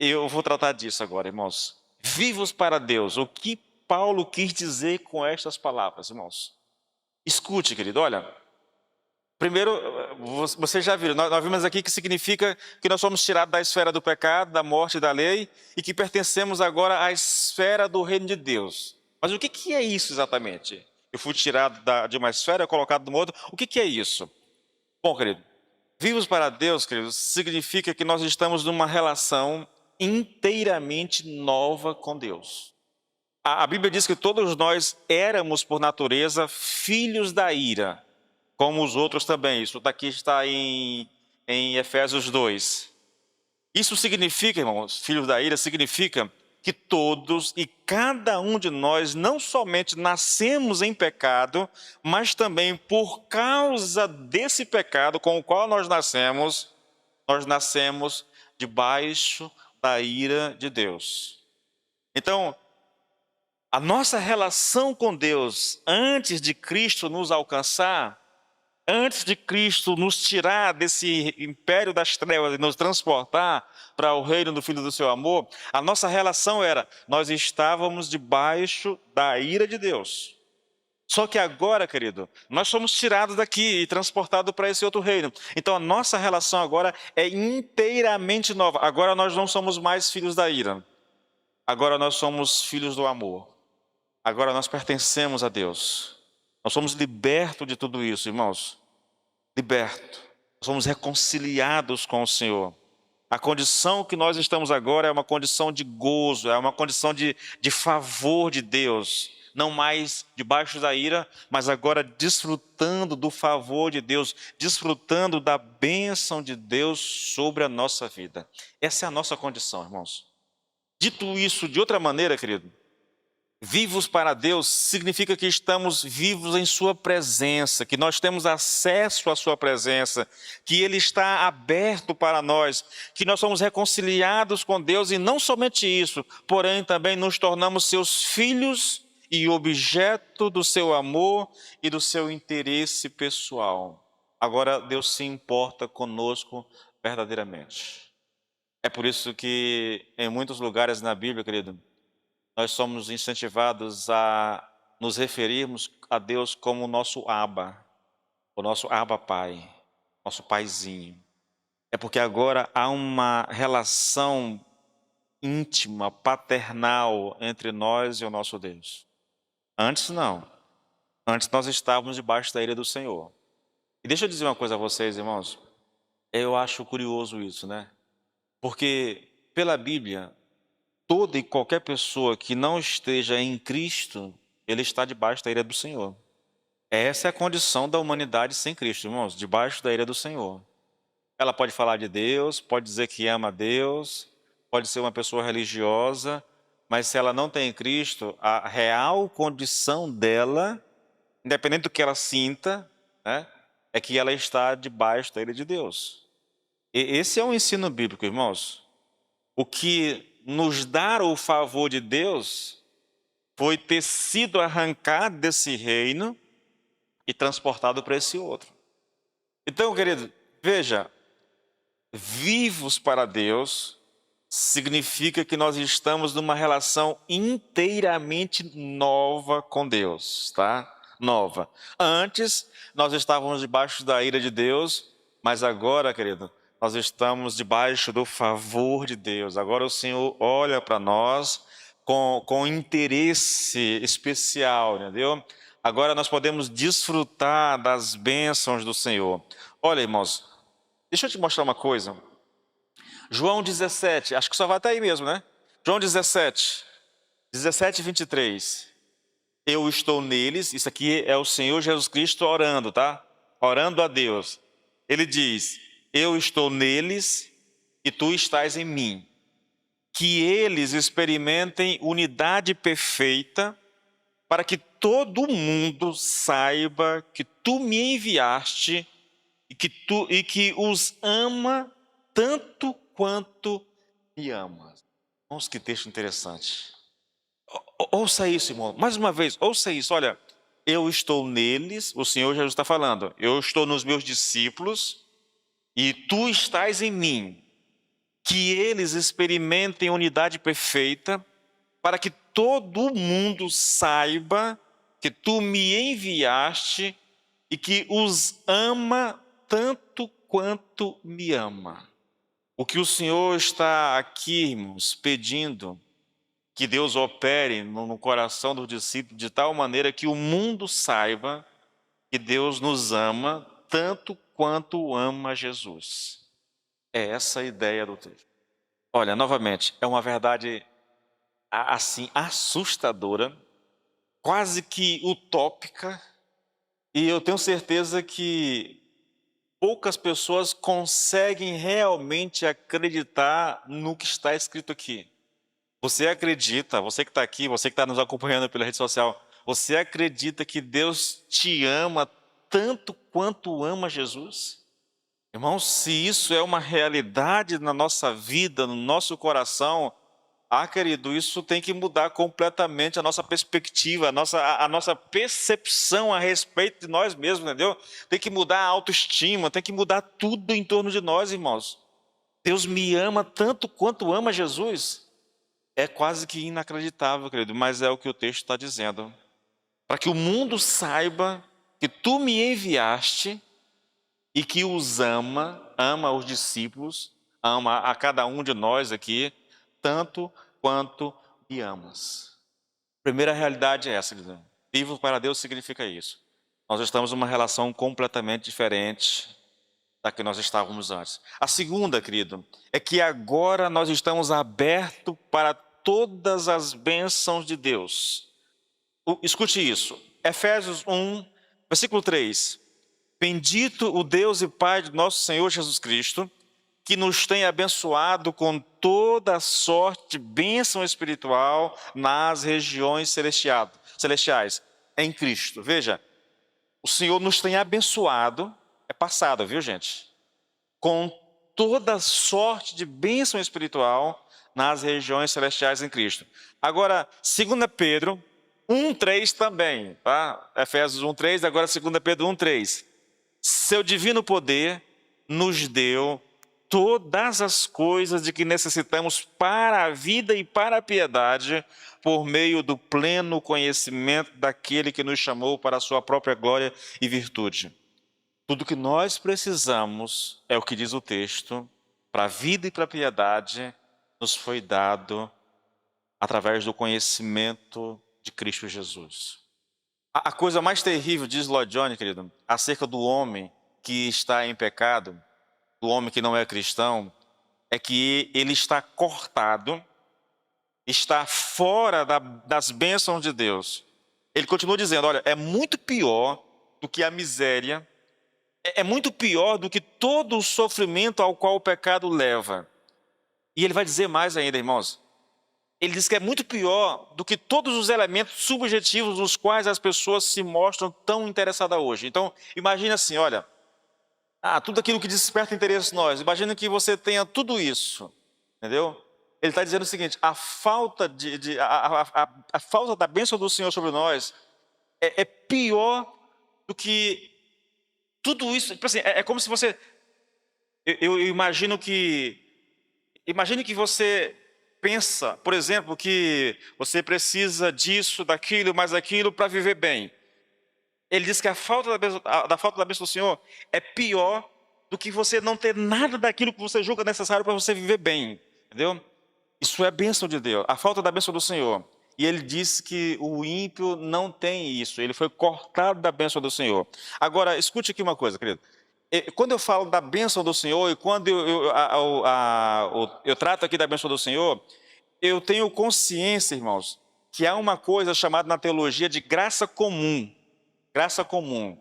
Eu vou tratar disso agora, irmãos. Vivos para Deus. O que Paulo quis dizer com estas palavras, irmãos? Escute, querido, olha. Primeiro, vocês já viram, nós vimos aqui que significa que nós somos tirados da esfera do pecado, da morte e da lei, e que pertencemos agora à esfera do reino de Deus. Mas o que é isso exatamente? Eu fui tirado de uma esfera, colocado numa outra. O que é isso? Bom, querido, vivos para Deus, querido, significa que nós estamos numa relação inteiramente nova com Deus. A Bíblia diz que todos nós éramos, por natureza, filhos da ira, como os outros também. Isso daqui está em Efésios 2. Isso significa, irmãos, filhos da ira, significa que todos e cada um de nós não somente nascemos em pecado, mas também por causa desse pecado com o qual nós nascemos debaixo da ira de Deus. Então, a nossa relação com Deus, antes de Cristo nos alcançar, antes de Cristo nos tirar desse império das trevas e nos transportar para o reino do Filho do seu amor, a nossa relação era, nós estávamos debaixo da ira de Deus. Só que agora, querido, nós somos tirados daqui e transportados para esse outro reino. Então a nossa relação agora é inteiramente nova. Agora nós não somos mais filhos da ira. Agora nós somos filhos do amor. Agora nós pertencemos a Deus. Nós somos libertos de tudo isso, irmãos. Libertos. Somos reconciliados com o Senhor. A condição que nós estamos agora é uma condição de gozo, é uma condição de favor de Deus. Não mais debaixo da ira, mas agora desfrutando do favor de Deus, desfrutando da bênção de Deus sobre a nossa vida. Essa é a nossa condição, irmãos. Dito isso de outra maneira, querido, vivos para Deus significa que estamos vivos em sua presença, que nós temos acesso à sua presença, que Ele está aberto para nós, que nós somos reconciliados com Deus e não somente isso, porém também nos tornamos seus filhos e objeto do seu amor e do seu interesse pessoal. Agora Deus se importa conosco verdadeiramente. É por isso que em muitos lugares na Bíblia, querido, nós somos incentivados a nos referirmos a Deus como o nosso Abba, o nosso Abba Pai, nosso Paizinho. É porque agora há uma relação íntima, paternal entre nós e o nosso Deus. Antes não. Antes nós estávamos debaixo da ira do Senhor. E deixa eu dizer uma coisa a vocês, irmãos. Eu acho curioso isso, né? Porque pela Bíblia, toda e qualquer pessoa que não esteja em Cristo, ele está debaixo da ira do Senhor. Essa é a condição da humanidade sem Cristo, irmãos, debaixo da ira do Senhor. Ela pode falar de Deus, pode dizer que ama a Deus, pode ser uma pessoa religiosa, mas se ela não tem Cristo, a real condição dela, independente do que ela sinta, né, é que ela está debaixo da ira de Deus. E esse é um ensino bíblico, irmãos. O que nos dá o favor de Deus foi ter sido arrancado desse reino e transportado para esse outro. Então, querido, veja, vivos para Deus significa que nós estamos numa relação inteiramente nova com Deus, tá? Nova. Antes, nós estávamos debaixo da ira de Deus, mas agora, querido, nós estamos debaixo do favor de Deus. Agora o Senhor olha para nós com interesse especial, entendeu? Agora nós podemos desfrutar das bênçãos do Senhor. Olha, irmãos, deixa eu te mostrar uma coisa. João 17, acho que só vai até aí mesmo, né? João 17, 23. Eu estou neles, isso aqui é o Senhor Jesus Cristo orando, tá? Orando a Deus. Ele diz, eu estou neles e tu estás em mim. Que eles experimentem unidade perfeita, para que todo mundo saiba que tu me enviaste e que os ama tanto quanto me amas. Nossa, que texto interessante. Ouça isso, irmão. Mais uma vez, ouça isso. Olha, eu estou neles, o Senhor Jesus está falando. Eu estou nos meus discípulos e tu estás em mim. Que eles experimentem unidade perfeita, para que todo mundo saiba que tu me enviaste e que os ama tanto quanto me ama. O que o Senhor está aqui, irmãos, pedindo que Deus opere no coração dos discípulos de tal maneira que o mundo saiba que Deus nos ama tanto quanto ama Jesus. É essa a ideia do texto. Olha, novamente, é uma verdade assim assustadora, quase que utópica, e eu tenho certeza que poucas pessoas conseguem realmente acreditar no que está escrito aqui. Você acredita, você que está aqui, você que está nos acompanhando pela rede social, você acredita que Deus te ama tanto quanto ama Jesus? Irmãos, se isso é uma realidade na nossa vida, no nosso coração, querido, isso tem que mudar completamente a nossa perspectiva, a nossa percepção a respeito de nós mesmos, entendeu? Tem que mudar a autoestima, tem que mudar tudo em torno de nós, irmãos. Deus me ama tanto quanto ama Jesus. É quase que inacreditável, querido, mas é o que o texto está dizendo. Para que o mundo saiba que tu me enviaste e que os ama os discípulos, ama a cada um de nós aqui, tanto quanto me amas. A primeira realidade é essa, querido. Vivo para Deus significa isso. Nós estamos numa relação completamente diferente da que nós estávamos antes. A segunda, querido, é que agora nós estamos abertos para todas as bênçãos de Deus. Escute isso. Efésios 1, versículo 3. Bendito o Deus e Pai de nosso Senhor Jesus Cristo, que nos tem abençoado com toda sorte de bênção espiritual nas regiões celestiais, em Cristo. Veja, o Senhor nos tem abençoado, é passado, viu gente? Com toda sorte de bênção espiritual nas regiões celestiais em Cristo. Agora, 2 Pedro 1,3 também, tá? Efésios 1,3, agora 2 Pedro 1,3. Seu divino poder nos deu todas as coisas de que necessitamos para a vida e para a piedade, por meio do pleno conhecimento daquele que nos chamou para a sua própria glória e virtude. Tudo que nós precisamos, é o que diz o texto, para a vida e para a piedade, nos foi dado através do conhecimento de Cristo Jesus. A coisa mais terrível, diz Lloyd Jones, querido, acerca do homem que está em pecado, do homem que não é cristão, é que ele está cortado, está fora das bênçãos de Deus. Ele continua dizendo, olha, é muito pior do que a miséria, é muito pior do que todo o sofrimento ao qual o pecado leva. E ele vai dizer mais ainda, irmãos. Ele diz que é muito pior do que todos os elementos subjetivos nos quais as pessoas se mostram tão interessadas hoje. Então, imagine assim, olha, tudo aquilo que desperta interesse em nós. Imagine que você tenha tudo isso, entendeu? Ele está dizendo o seguinte, a falta da bênção do Senhor sobre nós é pior do que tudo isso. Tipo assim, é como se você... Eu imagino que... Imagine que você pensa, por exemplo, que você precisa disso, daquilo, mais aquilo para viver bem. Ele diz que a falta da bênção do Senhor é pior do que você não ter nada daquilo que você julga necessário para você viver bem. Entendeu? Isso é a bênção de Deus, a falta da bênção do Senhor. E ele disse que o ímpio não tem isso, ele foi cortado da bênção do Senhor. Agora, escute aqui uma coisa, querido. Quando eu falo da bênção do Senhor e quando eu trato aqui da bênção do Senhor, eu tenho consciência, irmãos, que há uma coisa chamada na teologia de graça comum. Graça comum.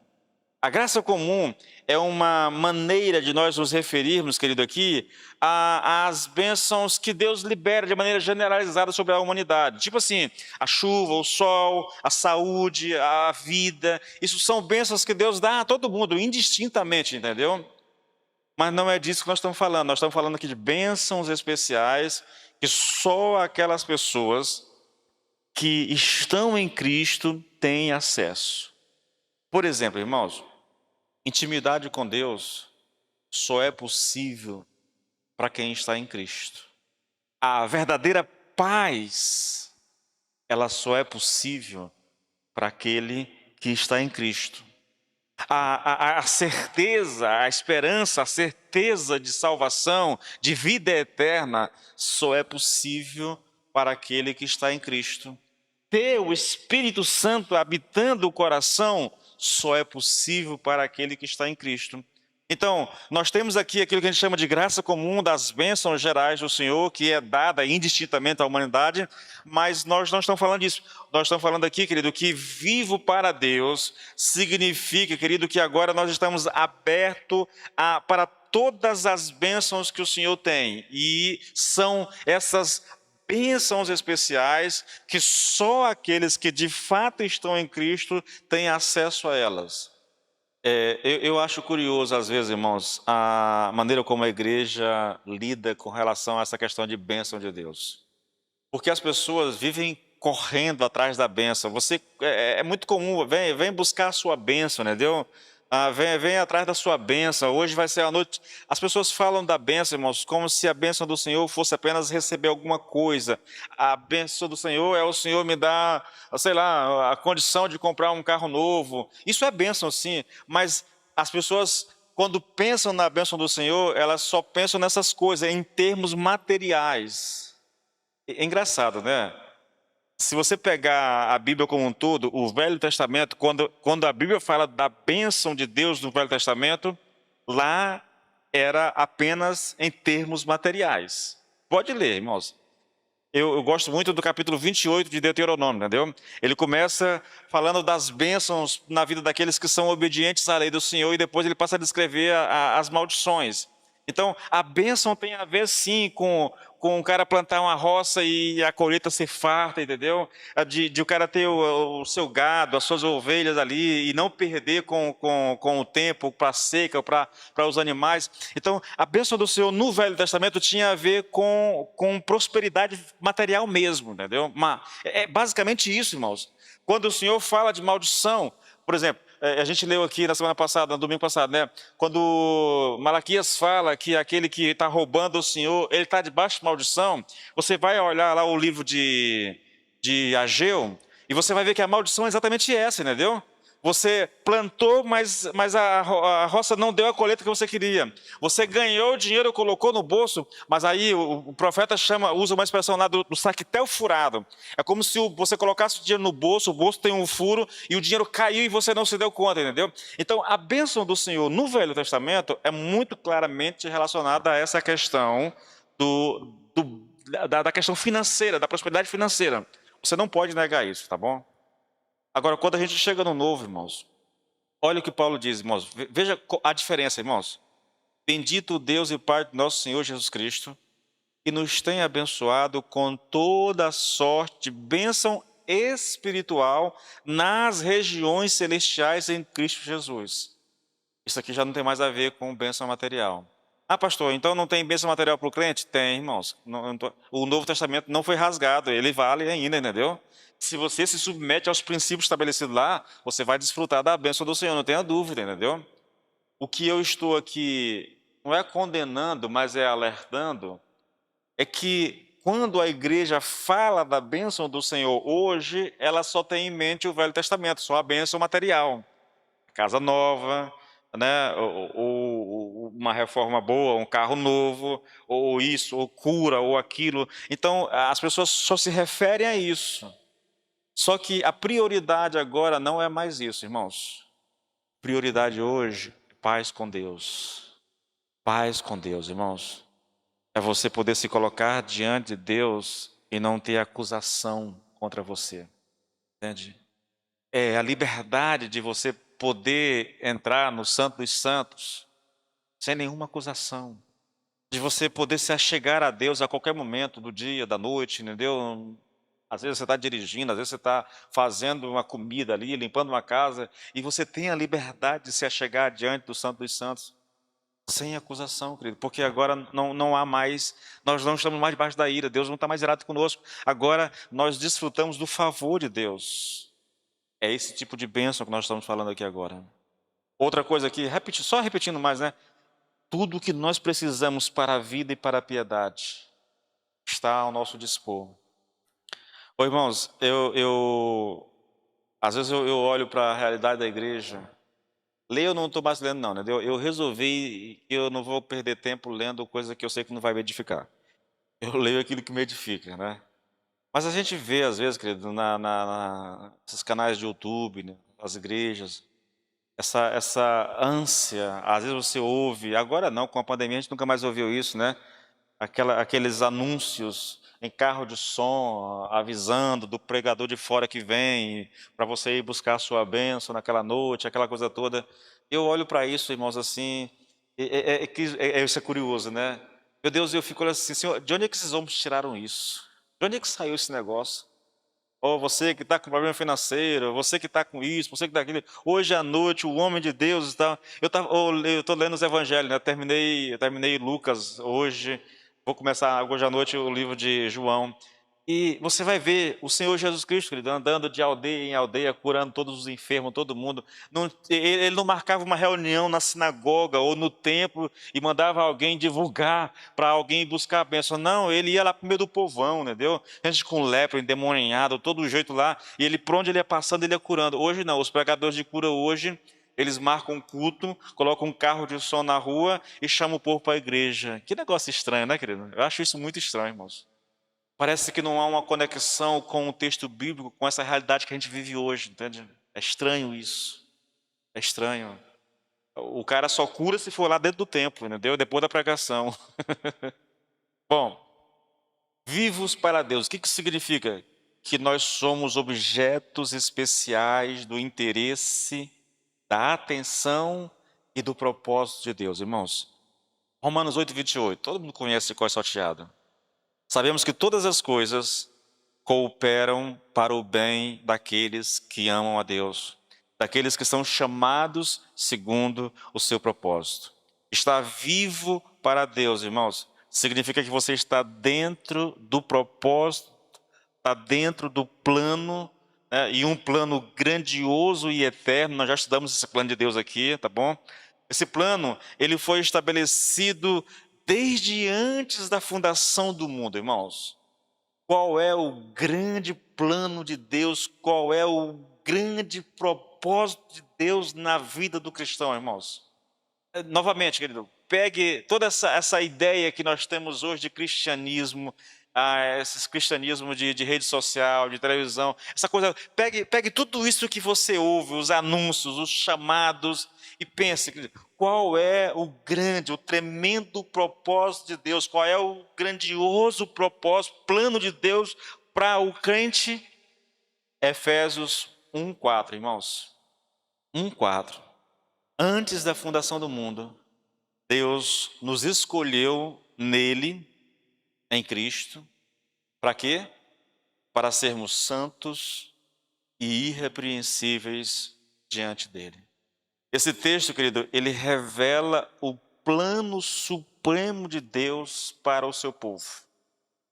A graça comum é uma maneira de nós nos referirmos, querido, aqui, às bênçãos que Deus libera de maneira generalizada sobre a humanidade. Tipo assim, a chuva, o sol, a saúde, a vida. Isso são bênçãos que Deus dá a todo mundo, indistintamente, entendeu? Mas não é disso que nós estamos falando. Nós estamos falando aqui de bênçãos especiais que só aquelas pessoas que estão em Cristo têm acesso. Por exemplo, irmãos, intimidade com Deus só é possível para quem está em Cristo. A verdadeira paz, ela só é possível para aquele que está em Cristo. A certeza, a esperança, a certeza de salvação, de vida eterna, só é possível para aquele que está em Cristo. Ter o Espírito Santo habitando o coração só é possível para aquele que está em Cristo. Então, nós temos aqui aquilo que a gente chama de graça comum, das bênçãos gerais do Senhor, que é dada indistintamente à humanidade, mas nós não estamos falando disso. Nós estamos falando aqui, querido, que vivo para Deus significa, querido, que agora nós estamos abertos para todas as bênçãos que o Senhor tem. E são essas bênçãos especiais que só aqueles que de fato estão em Cristo têm acesso a elas. Eu acho curioso, às vezes, irmãos, a maneira como a igreja lida com relação a essa questão de bênção de Deus. Porque as pessoas vivem correndo atrás da bênção. É muito comum, vem buscar a sua bênção, entendeu? Vem atrás da sua bênção. Hoje vai ser a noite. As pessoas falam da bênção, irmãos, como se a bênção do Senhor fosse apenas receber alguma coisa. A bênção do Senhor é o Senhor me dar, sei lá, a condição de comprar um carro novo. Isso é bênção, sim, mas as pessoas, quando pensam na bênção do Senhor, elas só pensam nessas coisas, em termos materiais. É engraçado, né? Se você pegar a Bíblia como um todo, o Velho Testamento, quando a Bíblia fala da bênção de Deus no Velho Testamento, lá era apenas em termos materiais. Pode ler, irmãos. Eu gosto muito do capítulo 28 de Deuteronômio, entendeu? Ele começa falando das bênçãos na vida daqueles que são obedientes à lei do Senhor e depois ele passa a descrever as maldições. Então, a bênção tem a ver, sim, com o cara plantar uma roça e a colheita ser farta, entendeu? De o cara ter o seu gado, as suas ovelhas ali e não perder com o tempo para a seca, para os animais. Então, a bênção do Senhor no Velho Testamento tinha a ver com prosperidade material mesmo, entendeu? Mas é basicamente isso, irmãos. Quando o Senhor fala de maldição, por exemplo, a gente leu aqui na semana passada, no domingo passado, né? Quando Malaquias fala que aquele que está roubando o Senhor, ele está debaixo de maldição, você vai olhar lá o livro de Ageu, e você vai ver que a maldição é exatamente essa, entendeu? Você plantou, mas a roça não deu a colheita que você queria. Você ganhou o dinheiro, colocou no bolso, mas aí o profeta usa uma expressão lá do saquetel furado. É como se você colocasse o dinheiro no bolso, o bolso tem um furo e o dinheiro caiu e você não se deu conta, entendeu? Então, a bênção do Senhor no Velho Testamento é muito claramente relacionada a essa questão da questão financeira, da prosperidade financeira. Você não pode negar isso, tá bom? Agora, quando a gente chega no novo, irmãos, olha o que Paulo diz, irmãos. Veja a diferença, irmãos. Bendito o Deus e Pai do nosso Senhor Jesus Cristo, que nos tem abençoado com toda sorte de bênção espiritual nas regiões celestiais em Cristo Jesus. Isso aqui já não tem mais a ver com bênção material. Ah, pastor, então não tem bênção material para o crente? Tem, irmãos. O Novo Testamento não foi rasgado, ele vale ainda, entendeu? Se você se submete aos princípios estabelecidos lá, você vai desfrutar da bênção do Senhor, não tenha dúvida, entendeu? O que eu estou aqui, não é condenando, mas é alertando, é que quando a igreja fala da bênção do Senhor hoje, ela só tem em mente o Velho Testamento, só a bênção material. Casa nova, né? Ou uma reforma boa, um carro novo, ou isso, ou cura, ou aquilo. Então, as pessoas só se referem a isso. Só que a prioridade agora não é mais isso, irmãos. Prioridade hoje, paz com Deus. Paz com Deus, irmãos. É você poder se colocar diante de Deus e não ter acusação contra você. Entende? É a liberdade de você poder entrar no Santo dos Santos sem nenhuma acusação. De você poder se achegar a Deus a qualquer momento do dia, da noite, entendeu? Às vezes você está dirigindo, às vezes você está fazendo uma comida ali, limpando uma casa, e você tem a liberdade de se achegar diante do Santo dos Santos, sem acusação, querido, porque agora não há mais, nós não estamos mais debaixo da ira, Deus não está mais irado conosco, agora nós desfrutamos do favor de Deus. É esse tipo de bênção que nós estamos falando aqui agora. Outra coisa aqui, só repetindo mais, né? Tudo o que nós precisamos para a vida e para a piedade está ao nosso dispor. Ô, irmãos, às vezes eu olho para a realidade da igreja. Ler eu não estou mais lendo, não, né? Eu resolvi que eu não vou perder tempo lendo coisa que eu sei que não vai me edificar. Eu leio aquilo que me edifica, né? Mas a gente vê, às vezes, querido, nesses canais de YouTube, né, nas igrejas, essa ânsia, às vezes você ouve, agora não, com a pandemia a gente nunca mais ouviu isso, né? Aqueles anúncios em carro de som, avisando do pregador de fora que vem, para você ir buscar a sua bênção naquela noite, aquela coisa toda. Eu olho para isso, irmãos, assim, isso é curioso, né? Meu Deus, eu fico olhando assim, Senhor, de onde é que esses homens tiraram isso? De onde é que saiu esse negócio? Ou você que está com problema financeiro, você que está com isso, você que está aquilo. Hoje à noite, o homem de Deus está. Eu estou lendo os evangelhos, né? Eu terminei Lucas hoje. Vou começar hoje à noite o livro de João. E você vai ver o Senhor Jesus Cristo, querido, andando de aldeia em aldeia, curando todos os enfermos, todo mundo. Ele não marcava uma reunião na sinagoga ou no templo e mandava alguém divulgar para alguém buscar a bênção. Não, ele ia lá para o meio do povão, entendeu? Gente com lepra, endemoniado, todo jeito lá. E ele, por onde ele ia passando, ele ia curando. Hoje não, os pregadores de cura hoje, eles marcam um culto, colocam um carro de som na rua e chamam o povo para a igreja. Que negócio estranho, né, querido? Eu acho isso muito estranho, irmãos. Parece que não há uma conexão com o texto bíblico, com essa realidade que a gente vive hoje, entende? É estranho isso. É estranho. O cara só cura se for lá dentro do templo, entendeu? Depois da pregação. Bom, vivos para Deus. O que isso significa? Que nós somos objetos especiais do interesse, da atenção e do propósito de Deus, irmãos. Romanos 8, 28. Todo mundo conhece o salteado. Sabemos que todas as coisas cooperam para o bem daqueles que amam a Deus, daqueles que são chamados segundo o seu propósito. Estar vivo para Deus, irmãos, significa que você está dentro do propósito, está dentro do plano, né, e um plano grandioso e eterno. Nós já estudamos esse plano de Deus aqui, tá bom? Esse plano, ele foi estabelecido desde antes da fundação do mundo, irmãos. Qual é o grande plano de Deus? Qual é o grande propósito de Deus na vida do cristão, irmãos? Novamente, querido, pegue toda essa ideia que nós temos hoje de cristianismo, esses cristianismo de rede social, de televisão, essa coisa, pegue tudo isso que você ouve, os anúncios, os chamados, e pense, querido, qual é o grande, o tremendo propósito de Deus, qual é o grandioso propósito, plano de Deus para o crente? Efésios 1:4, irmãos. 1:4. Antes da fundação do mundo, Deus nos escolheu nele, em Cristo, para quê? Para sermos santos e irrepreensíveis diante dele. Esse texto, querido, ele revela o plano supremo de Deus para o seu povo.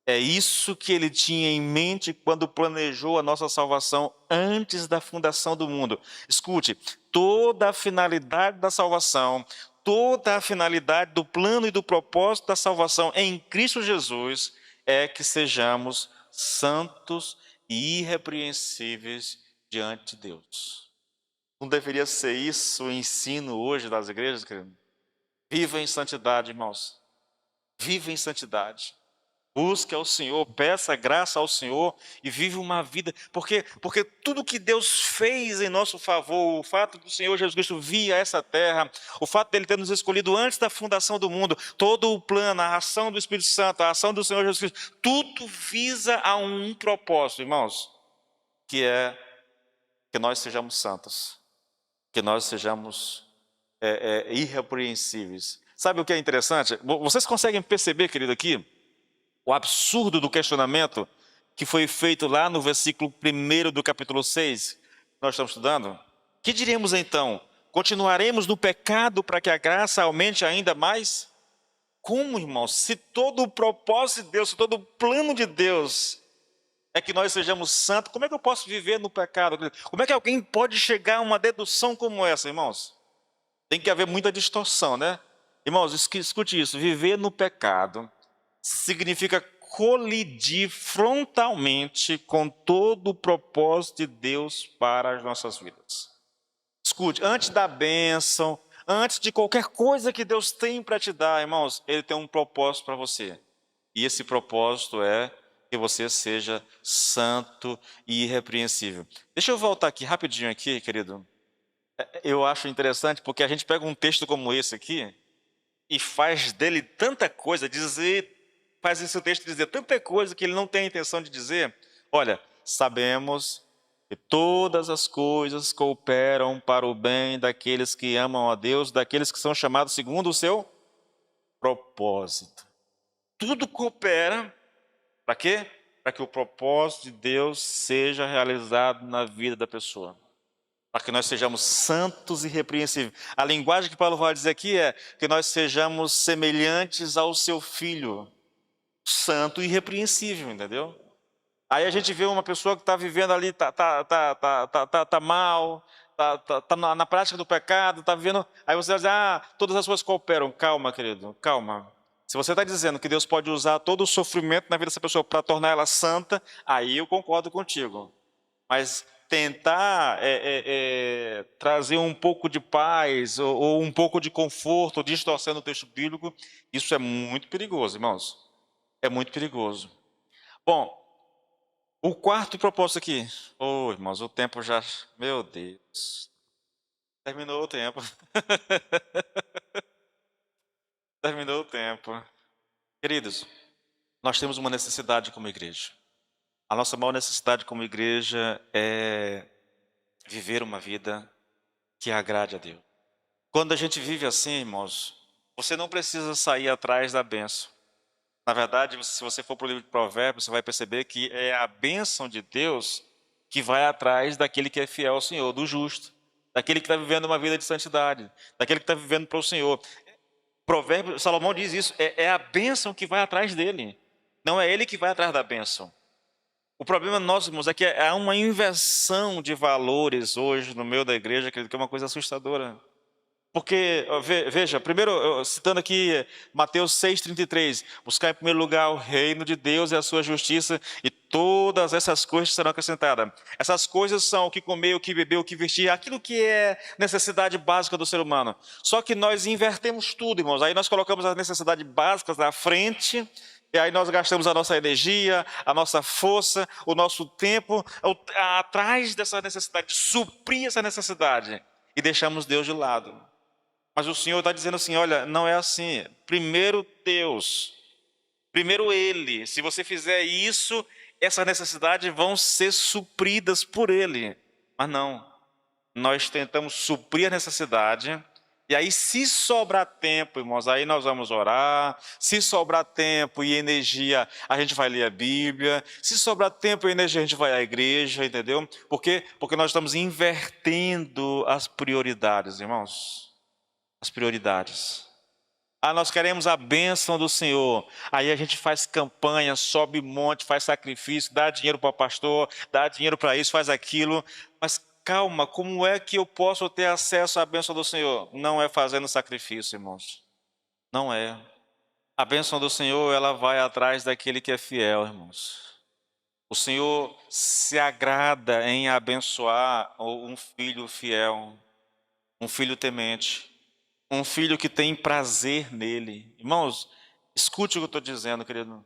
É isso que ele tinha em mente quando planejou a nossa salvação antes da fundação do mundo. Escute, toda a finalidade da salvação, toda a finalidade do plano e do propósito da salvação em Cristo Jesus é que sejamos santos e irrepreensíveis diante de Deus. Não deveria ser isso o ensino hoje das igrejas, querido? Viva em santidade, irmãos. Viva em santidade. Busque ao Senhor, peça graça ao Senhor e vive uma vida, porque tudo que Deus fez em nosso favor, o fato do Senhor Jesus Cristo vir a essa terra, o fato dele ter nos escolhido antes da fundação do mundo, todo o plano, a ação do Espírito Santo, a ação do Senhor Jesus Cristo, tudo visa a um propósito, irmãos, que é que nós sejamos santos, que nós sejamos irrepreensíveis. Sabe o que é interessante? Vocês conseguem perceber, querido, aqui, o absurdo do questionamento que foi feito lá no versículo 1 do capítulo 6, que nós estamos estudando? Que diremos então? Continuaremos no pecado para que a graça aumente ainda mais? Como, irmãos? Se todo o propósito de Deus, se todo o plano de Deus é que nós sejamos santos, como é que eu posso viver no pecado? Como é que alguém pode chegar a uma dedução como essa, irmãos? Tem que haver muita distorção, né? Irmãos, escute isso, viver no pecado significa colidir frontalmente com todo o propósito de Deus para as nossas vidas. Escute, antes da bênção, antes de qualquer coisa que Deus tem para te dar, irmãos, Ele tem um propósito para você. E esse propósito é que você seja santo e irrepreensível. Deixa eu voltar aqui rapidinho aqui, querido. Eu acho interessante porque a gente pega um texto como esse aqui e faz dele tanta coisa, faz esse texto dizer tanta coisa que ele não tem a intenção de dizer. Olha, sabemos que todas as coisas cooperam para o bem daqueles que amam a Deus, daqueles que são chamados segundo o seu propósito. Tudo coopera para quê? Para que o propósito de Deus seja realizado na vida da pessoa. Para que nós sejamos santos e irrepreensíveis. A linguagem que Paulo vai dizer aqui é que nós sejamos semelhantes ao seu Filho, santo e irrepreensível, entendeu? Aí a gente vê uma pessoa que está vivendo ali, tá mal, tá na prática do pecado, está vivendo. Aí você vai dizer, todas as coisas cooperam. Calma, querido, calma. Se você está dizendo que Deus pode usar todo o sofrimento na vida dessa pessoa para tornar ela santa, aí eu concordo contigo. Mas tentar trazer um pouco de paz ou um pouco de conforto, distorcendo o texto bíblico, isso é muito perigoso, irmãos. É muito perigoso. Bom, o quarto propósito aqui. Irmãos, o tempo já. Meu Deus. Terminou o tempo. Terminou o tempo. Queridos, nós temos uma necessidade como igreja. A nossa maior necessidade como igreja é viver uma vida que agrade a Deus. Quando a gente vive assim, irmãos, você não precisa sair atrás da bênção. Na verdade, se você for para o livro de Provérbios, você vai perceber que é a bênção de Deus que vai atrás daquele que é fiel ao Senhor, do justo, daquele que está vivendo uma vida de santidade, daquele que está vivendo para o Senhor. Provérbios, Salomão diz isso, é a bênção que vai atrás dele, não é ele que vai atrás da bênção. O problema nosso, irmãos, é que há uma inversão de valores hoje no meio da igreja, que é uma coisa assustadora. Porque, veja, primeiro, citando aqui Mateus 6,33, buscar em primeiro lugar o reino de Deus e a sua justiça, e todas essas coisas serão acrescentadas. Essas coisas são o que comer, o que beber, o que vestir, aquilo que é necessidade básica do ser humano. Só que nós invertemos tudo, irmãos. Aí nós colocamos as necessidades básicas na frente, e aí nós gastamos a nossa energia, a nossa força, o nosso tempo, atrás dessa necessidade, de suprir essa necessidade, e deixamos Deus de lado. Mas o Senhor está dizendo assim, olha, não é assim. Primeiro Deus, primeiro Ele. Se você fizer isso, essas necessidades vão ser supridas por Ele. Mas não, nós tentamos suprir a necessidade, e aí se sobrar tempo, irmãos, aí nós vamos orar. Se sobrar tempo e energia, a gente vai ler a Bíblia. Se sobrar tempo e energia, a gente vai à igreja, entendeu? Por quê? Porque nós estamos invertendo as prioridades, irmãos. As prioridades. Nós queremos a bênção do Senhor. Aí a gente faz campanha, sobe monte, faz sacrifício, dá dinheiro para o pastor, dá dinheiro para isso, faz aquilo. Mas calma, como é que eu posso ter acesso à bênção do Senhor? Não é fazendo sacrifício, irmãos. Não é. A bênção do Senhor, ela vai atrás daquele que é fiel, irmãos. O Senhor se agrada em abençoar um filho fiel, um filho temente. Um filho que tem prazer nele. Irmãos, escute o que eu estou dizendo, querido.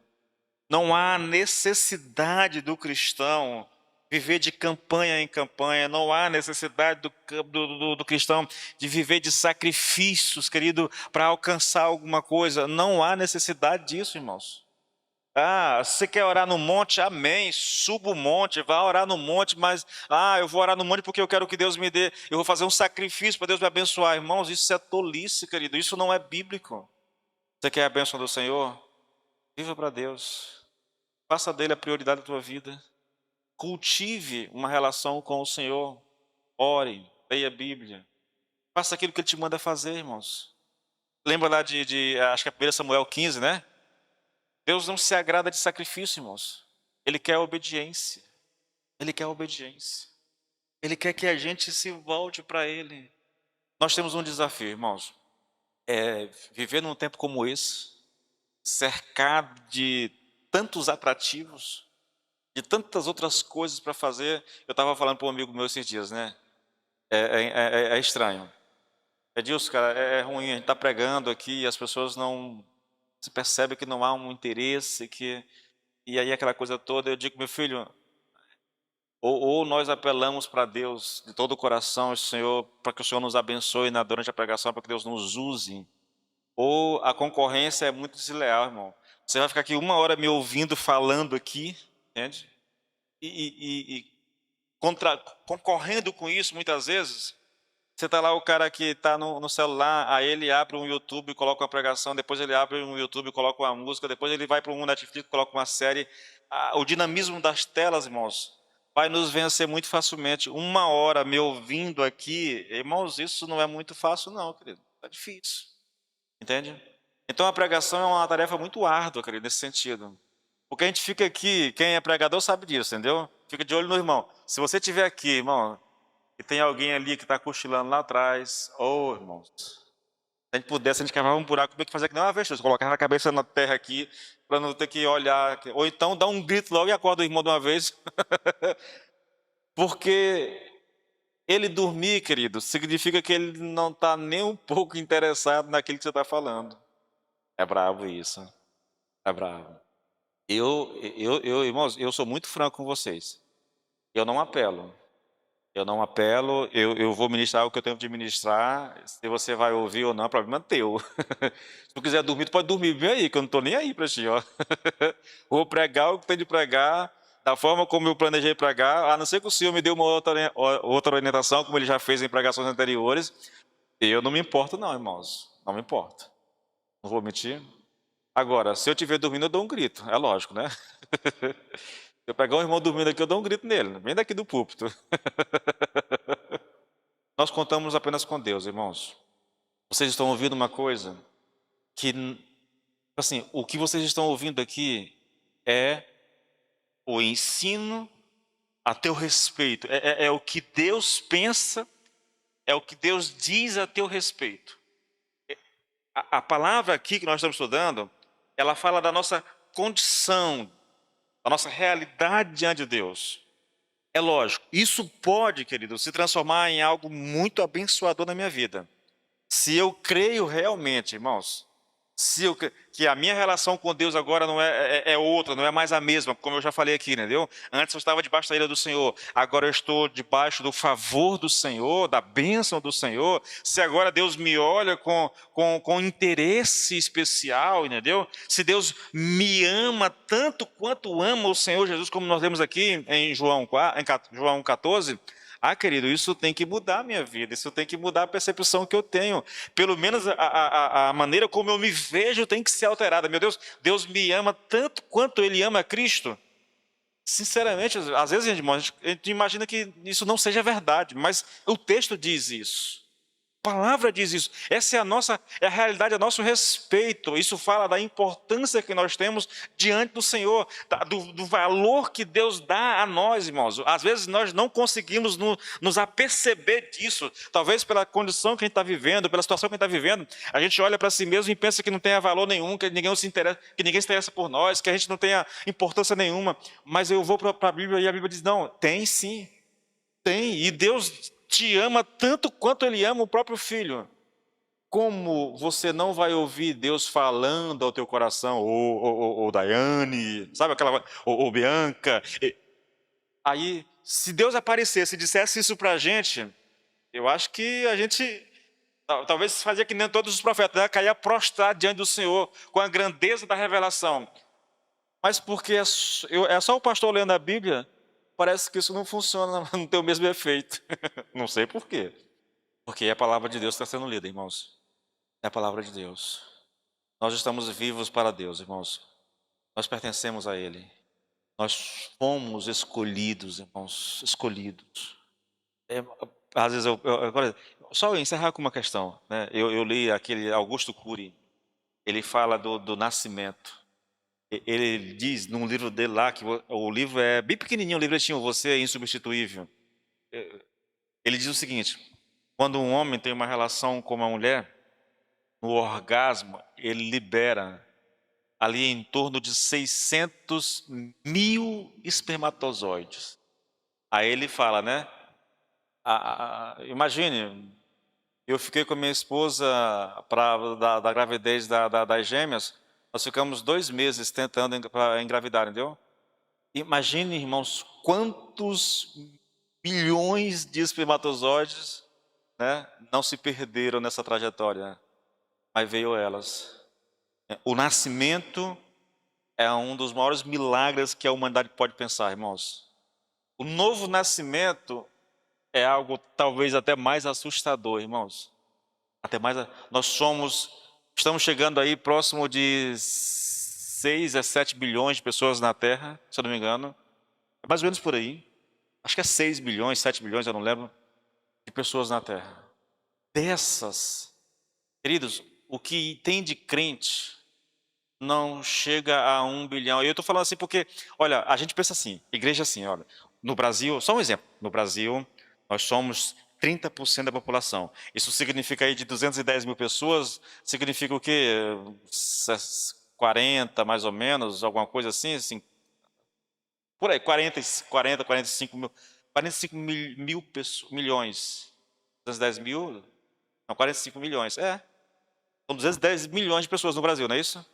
Não há necessidade do cristão viver de campanha em campanha. Não há necessidade do cristão de viver de sacrifícios, querido, para alcançar alguma coisa. Não há necessidade disso, irmãos. Você quer orar no monte? Amém. Suba o monte, vá orar no monte, mas eu vou orar no monte porque eu quero que Deus me dê. Eu vou fazer um sacrifício para Deus me abençoar. Irmãos, isso é tolice, querido. Isso não é bíblico. Você quer a bênção do Senhor? Viva para Deus. Faça dele a prioridade da tua vida. Cultive uma relação com o Senhor. Ore, leia a Bíblia. Faça aquilo que Ele te manda fazer, irmãos. Lembra lá acho que é 1 Samuel 15, né? Deus não se agrada de sacrifício, irmãos. Ele quer obediência. Ele quer obediência. Ele quer que a gente se volte para Ele. Nós temos um desafio, irmãos. Viver num tempo como esse, cercado de tantos atrativos, de tantas outras coisas para fazer. Eu estava falando para um amigo meu esses dias, né? É estranho. Edilson, cara, é ruim. A gente está pregando aqui e as pessoas não... Você percebe que não há um interesse, que E aí aquela coisa toda, eu digo, meu filho, ou nós apelamos para Deus de todo o coração, Senhor, para que o Senhor nos abençoe durante a pregação, para que Deus nos use, ou a concorrência é muito desleal, irmão. Você vai ficar aqui 1 hora me ouvindo falando aqui, entende? E concorrendo com isso, muitas vezes, você está lá, o cara que está no celular, aí ele abre um YouTube e coloca uma pregação, depois ele abre um YouTube e coloca uma música, depois ele vai para um Netflix e coloca uma série. O dinamismo das telas, irmãos, vai nos vencer muito facilmente. 1 hora me ouvindo aqui, irmãos, isso não é muito fácil não, querido. É difícil, entende? Então a pregação é uma tarefa muito árdua, querido, nesse sentido. Porque a gente fica aqui, quem é pregador sabe disso, entendeu? Fica de olho no irmão. Se você estiver aqui, irmão, e tem alguém ali que está cochilando lá atrás, irmãos, se a gente pudesse, a gente cavava um buraco, meio que fazer que nem uma vez, colocava a cabeça na terra aqui, para não ter que olhar, ou então dá um grito logo e acorda o irmão de uma vez. Porque ele dormir, querido, significa que ele não está nem um pouco interessado naquilo que você está falando. É bravo isso, é bravo. Irmãos, eu sou muito franco com vocês. Eu não apelo. Eu vou ministrar o que eu tenho de ministrar. Se você vai ouvir ou não, é problema teu. Se tu quiser dormir, tu pode dormir bem aí, que eu não estou nem aí para ti, ó. Vou pregar o que tem de pregar, da forma como eu planejei pregar, a não ser que o Senhor me dê uma outra orientação, como ele já fez em pregações anteriores. Eu não me importo não, irmãos. Não me importo. Não vou mentir. Agora, se eu estiver dormindo, eu dou um grito. É lógico, né? Se eu pegar um irmão dormindo aqui, eu dou um grito nele. Vem daqui do púlpito. Nós contamos apenas com Deus, irmãos. Vocês estão ouvindo uma coisa que, assim, o que vocês estão ouvindo aqui é o ensino a teu respeito. É o que Deus pensa, é o que Deus diz a teu respeito. A palavra aqui que nós estamos estudando, ela fala da nossa condição, da nossa realidade diante de Deus. É lógico, isso pode, querido, se transformar em algo muito abençoador na minha vida. Se eu creio realmente, irmãos, que a minha relação com Deus agora não é outra, não é mais a mesma, como eu já falei aqui, entendeu? Antes eu estava debaixo da ira do Senhor, agora eu estou debaixo do favor do Senhor, da bênção do Senhor. Se agora Deus me olha com interesse especial, entendeu? Se Deus me ama tanto quanto ama o Senhor Jesus, como nós lemos aqui em João 14, querido, isso tem que mudar a minha vida, isso tem que mudar a percepção que eu tenho. Pelo menos a maneira como eu me vejo tem que ser alterada. Meu Deus, Deus me ama tanto quanto Ele ama Cristo. Sinceramente, às vezes a gente imagina que isso não seja verdade, mas o texto diz isso. A palavra diz isso. Essa é a realidade a nosso respeito. Isso fala da importância que nós temos diante do Senhor, do valor que Deus dá a nós, irmãos. Às vezes nós não conseguimos nos aperceber disso. Talvez pela condição que a gente está vivendo, pela situação que a gente está vivendo, a gente olha para si mesmo e pensa que não tenha valor nenhum, que ninguém se interessa por nós, que a gente não tenha importância nenhuma. Mas eu vou para a Bíblia e a Bíblia diz, não, tem sim. Tem, e Deus te ama tanto quanto Ele ama o próprio Filho. Como você não vai ouvir Deus falando ao teu coração, ou Daiane, sabe aquela, ou Bianca? Aí, se Deus aparecesse e dissesse isso para a gente, eu acho que a gente talvez fazia que nem todos os profetas, né? Caía prostrado diante do Senhor com a grandeza da revelação. Mas porque é só o pastor lendo a Bíblia, parece que isso não funciona, não tem o mesmo efeito. Não sei por quê. Porque é a palavra de Deus que está sendo lida, irmãos. É a palavra de Deus. Nós estamos vivos para Deus, irmãos. Nós pertencemos a Ele. Nós fomos escolhidos, irmãos, escolhidos. Às vezes, agora, só eu encerrar com uma questão, né? Eu li aquele Augusto Cury, ele fala do nascimento. Ele diz num livro dele lá, que o livro é bem pequenininho, o livretinho, Você é Insubstituível. Ele diz o seguinte, quando um homem tem uma relação com uma mulher, no orgasmo, ele libera ali em torno de 600 mil espermatozoides. Aí ele fala, né? Imagine, eu fiquei com a minha esposa da gravidez das gêmeas, Nós ficamos 2 meses tentando para engravidar, entendeu? Imagine, irmãos, quantos bilhões de espermatozoides, né, não se perderam nessa trajetória, mas veio elas. O nascimento é um dos maiores milagres que a humanidade pode pensar, irmãos. O novo nascimento é algo talvez até mais assustador, irmãos. Até mais, estamos chegando aí próximo de 6 a 7 bilhões de pessoas na Terra, se eu não me engano. É mais ou menos por aí. Acho que é 6 bilhões, 7 bilhões, eu não lembro, de pessoas na Terra. Dessas, queridos, o que tem de crente não chega a 1 bilhão. E eu estou falando assim porque, olha, a gente pensa assim, igreja assim, olha, no Brasil, só um exemplo, no Brasil nós somos 30% da população. Isso significa aí de 210 mil pessoas, significa o quê? 40 mais ou menos, alguma coisa assim, por aí, 45 mil, 45 milhões. 210 mil? Não, 45 milhões, São 210 milhões de pessoas no Brasil, não é isso?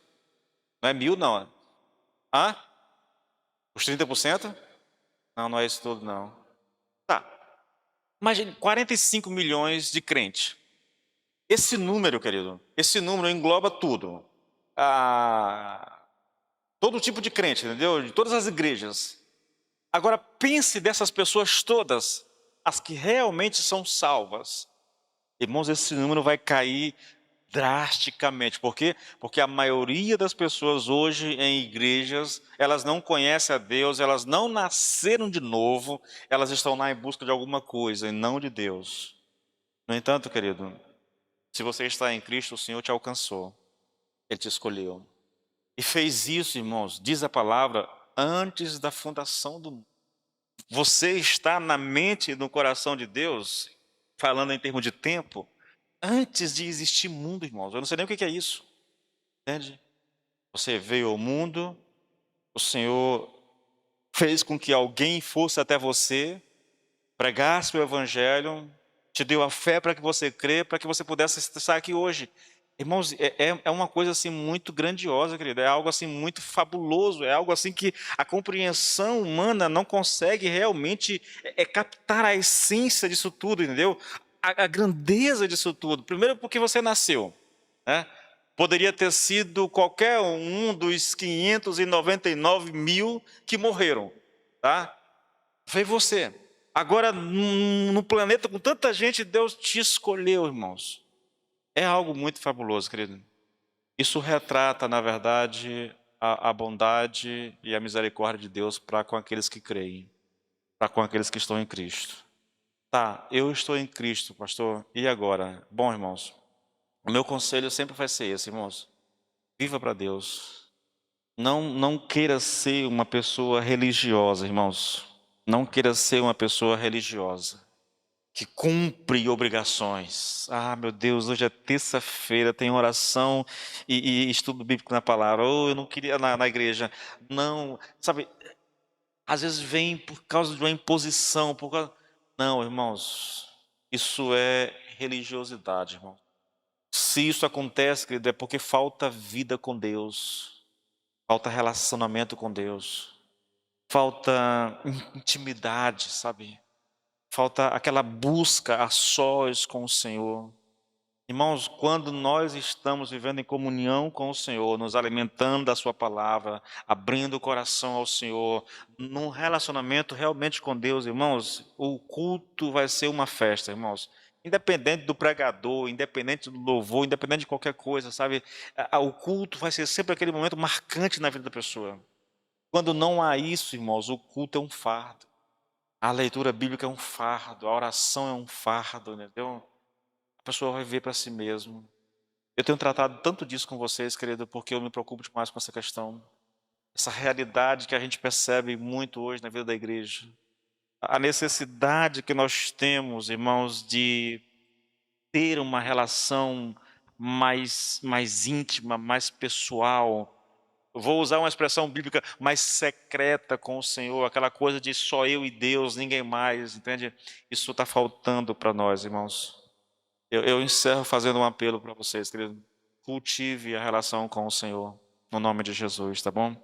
Não é mil, não. Hã? Os 30%? Não, não é isso tudo, não. Tá. Imagine 45 milhões de crentes. Esse número, querido, esse número engloba tudo. Todo tipo de crente, entendeu? De todas as igrejas. Agora, pense dessas pessoas todas, as que realmente são salvas. Irmãos, esse número vai cair drasticamente. Por quê? Porque a maioria das pessoas hoje em igrejas, elas não conhecem a Deus, elas não nasceram de novo, elas estão lá em busca de alguma coisa e não de Deus. No entanto, querido, se você está em Cristo, o Senhor te alcançou, Ele te escolheu. E fez isso, irmãos, diz a palavra, antes da fundação do mundo. Você está na mente e no coração de Deus, falando em termos de tempo, antes de existir mundo, irmãos. Eu não sei nem o que é isso, entende? Você veio ao mundo, o Senhor fez com que alguém fosse até você, pregasse o Evangelho, te deu a fé para que você crê, para que você pudesse estar aqui hoje. Irmãos, é uma coisa assim muito grandiosa, querido, é algo assim muito fabuloso, é algo assim que a compreensão humana não consegue realmente captar a essência disso tudo, entendeu? A grandeza disso tudo. Primeiro porque você nasceu, né? Poderia ter sido qualquer um dos 599 mil que morreram, tá? Foi você. Agora, no planeta com tanta gente, Deus te escolheu, irmãos. É algo muito fabuloso, querido. Isso retrata, na verdade, a bondade e a misericórdia de Deus para com aqueles que creem, para com aqueles que estão em Cristo. Tá, eu estou em Cristo, pastor, e agora? Bom, irmãos, o meu conselho sempre vai ser esse, irmãos. Viva para Deus. Não queira ser uma pessoa religiosa, irmãos. Não queira ser uma pessoa religiosa que cumpre obrigações. Ah, meu Deus, hoje é terça-feira, tem oração e estudo bíblico na palavra. Oh, eu não queria na igreja. Não, sabe, às vezes vem por causa de uma imposição, por causa... Não, irmãos, isso é religiosidade, irmão. Se isso acontece, querido, é porque falta vida com Deus, falta relacionamento com Deus, falta intimidade, sabe? Falta aquela busca a sós com o Senhor. Irmãos, quando nós estamos vivendo em comunhão com o Senhor, nos alimentando da Sua palavra, abrindo o coração ao Senhor, num relacionamento realmente com Deus, irmãos, o culto vai ser uma festa, irmãos. Independente do pregador, independente do louvor, independente de qualquer coisa, sabe? O culto vai ser sempre aquele momento marcante na vida da pessoa. Quando não há isso, irmãos, o culto é um fardo. A leitura bíblica é um fardo, a oração é um fardo, entendeu? A pessoa vai ver para si mesmo. Eu tenho tratado tanto disso com vocês, querido, porque eu me preocupo demais com essa questão. Essa realidade que a gente percebe muito hoje na vida da igreja. A necessidade que nós temos, irmãos, de ter uma relação mais íntima, mais pessoal. Vou usar uma expressão bíblica mais secreta com o Senhor, aquela coisa de só eu e Deus, ninguém mais, entende? Isso está faltando para nós, irmãos. Eu encerro fazendo um apelo para vocês, querido. Cultive a relação com o Senhor. no nome de Jesus, tá bom?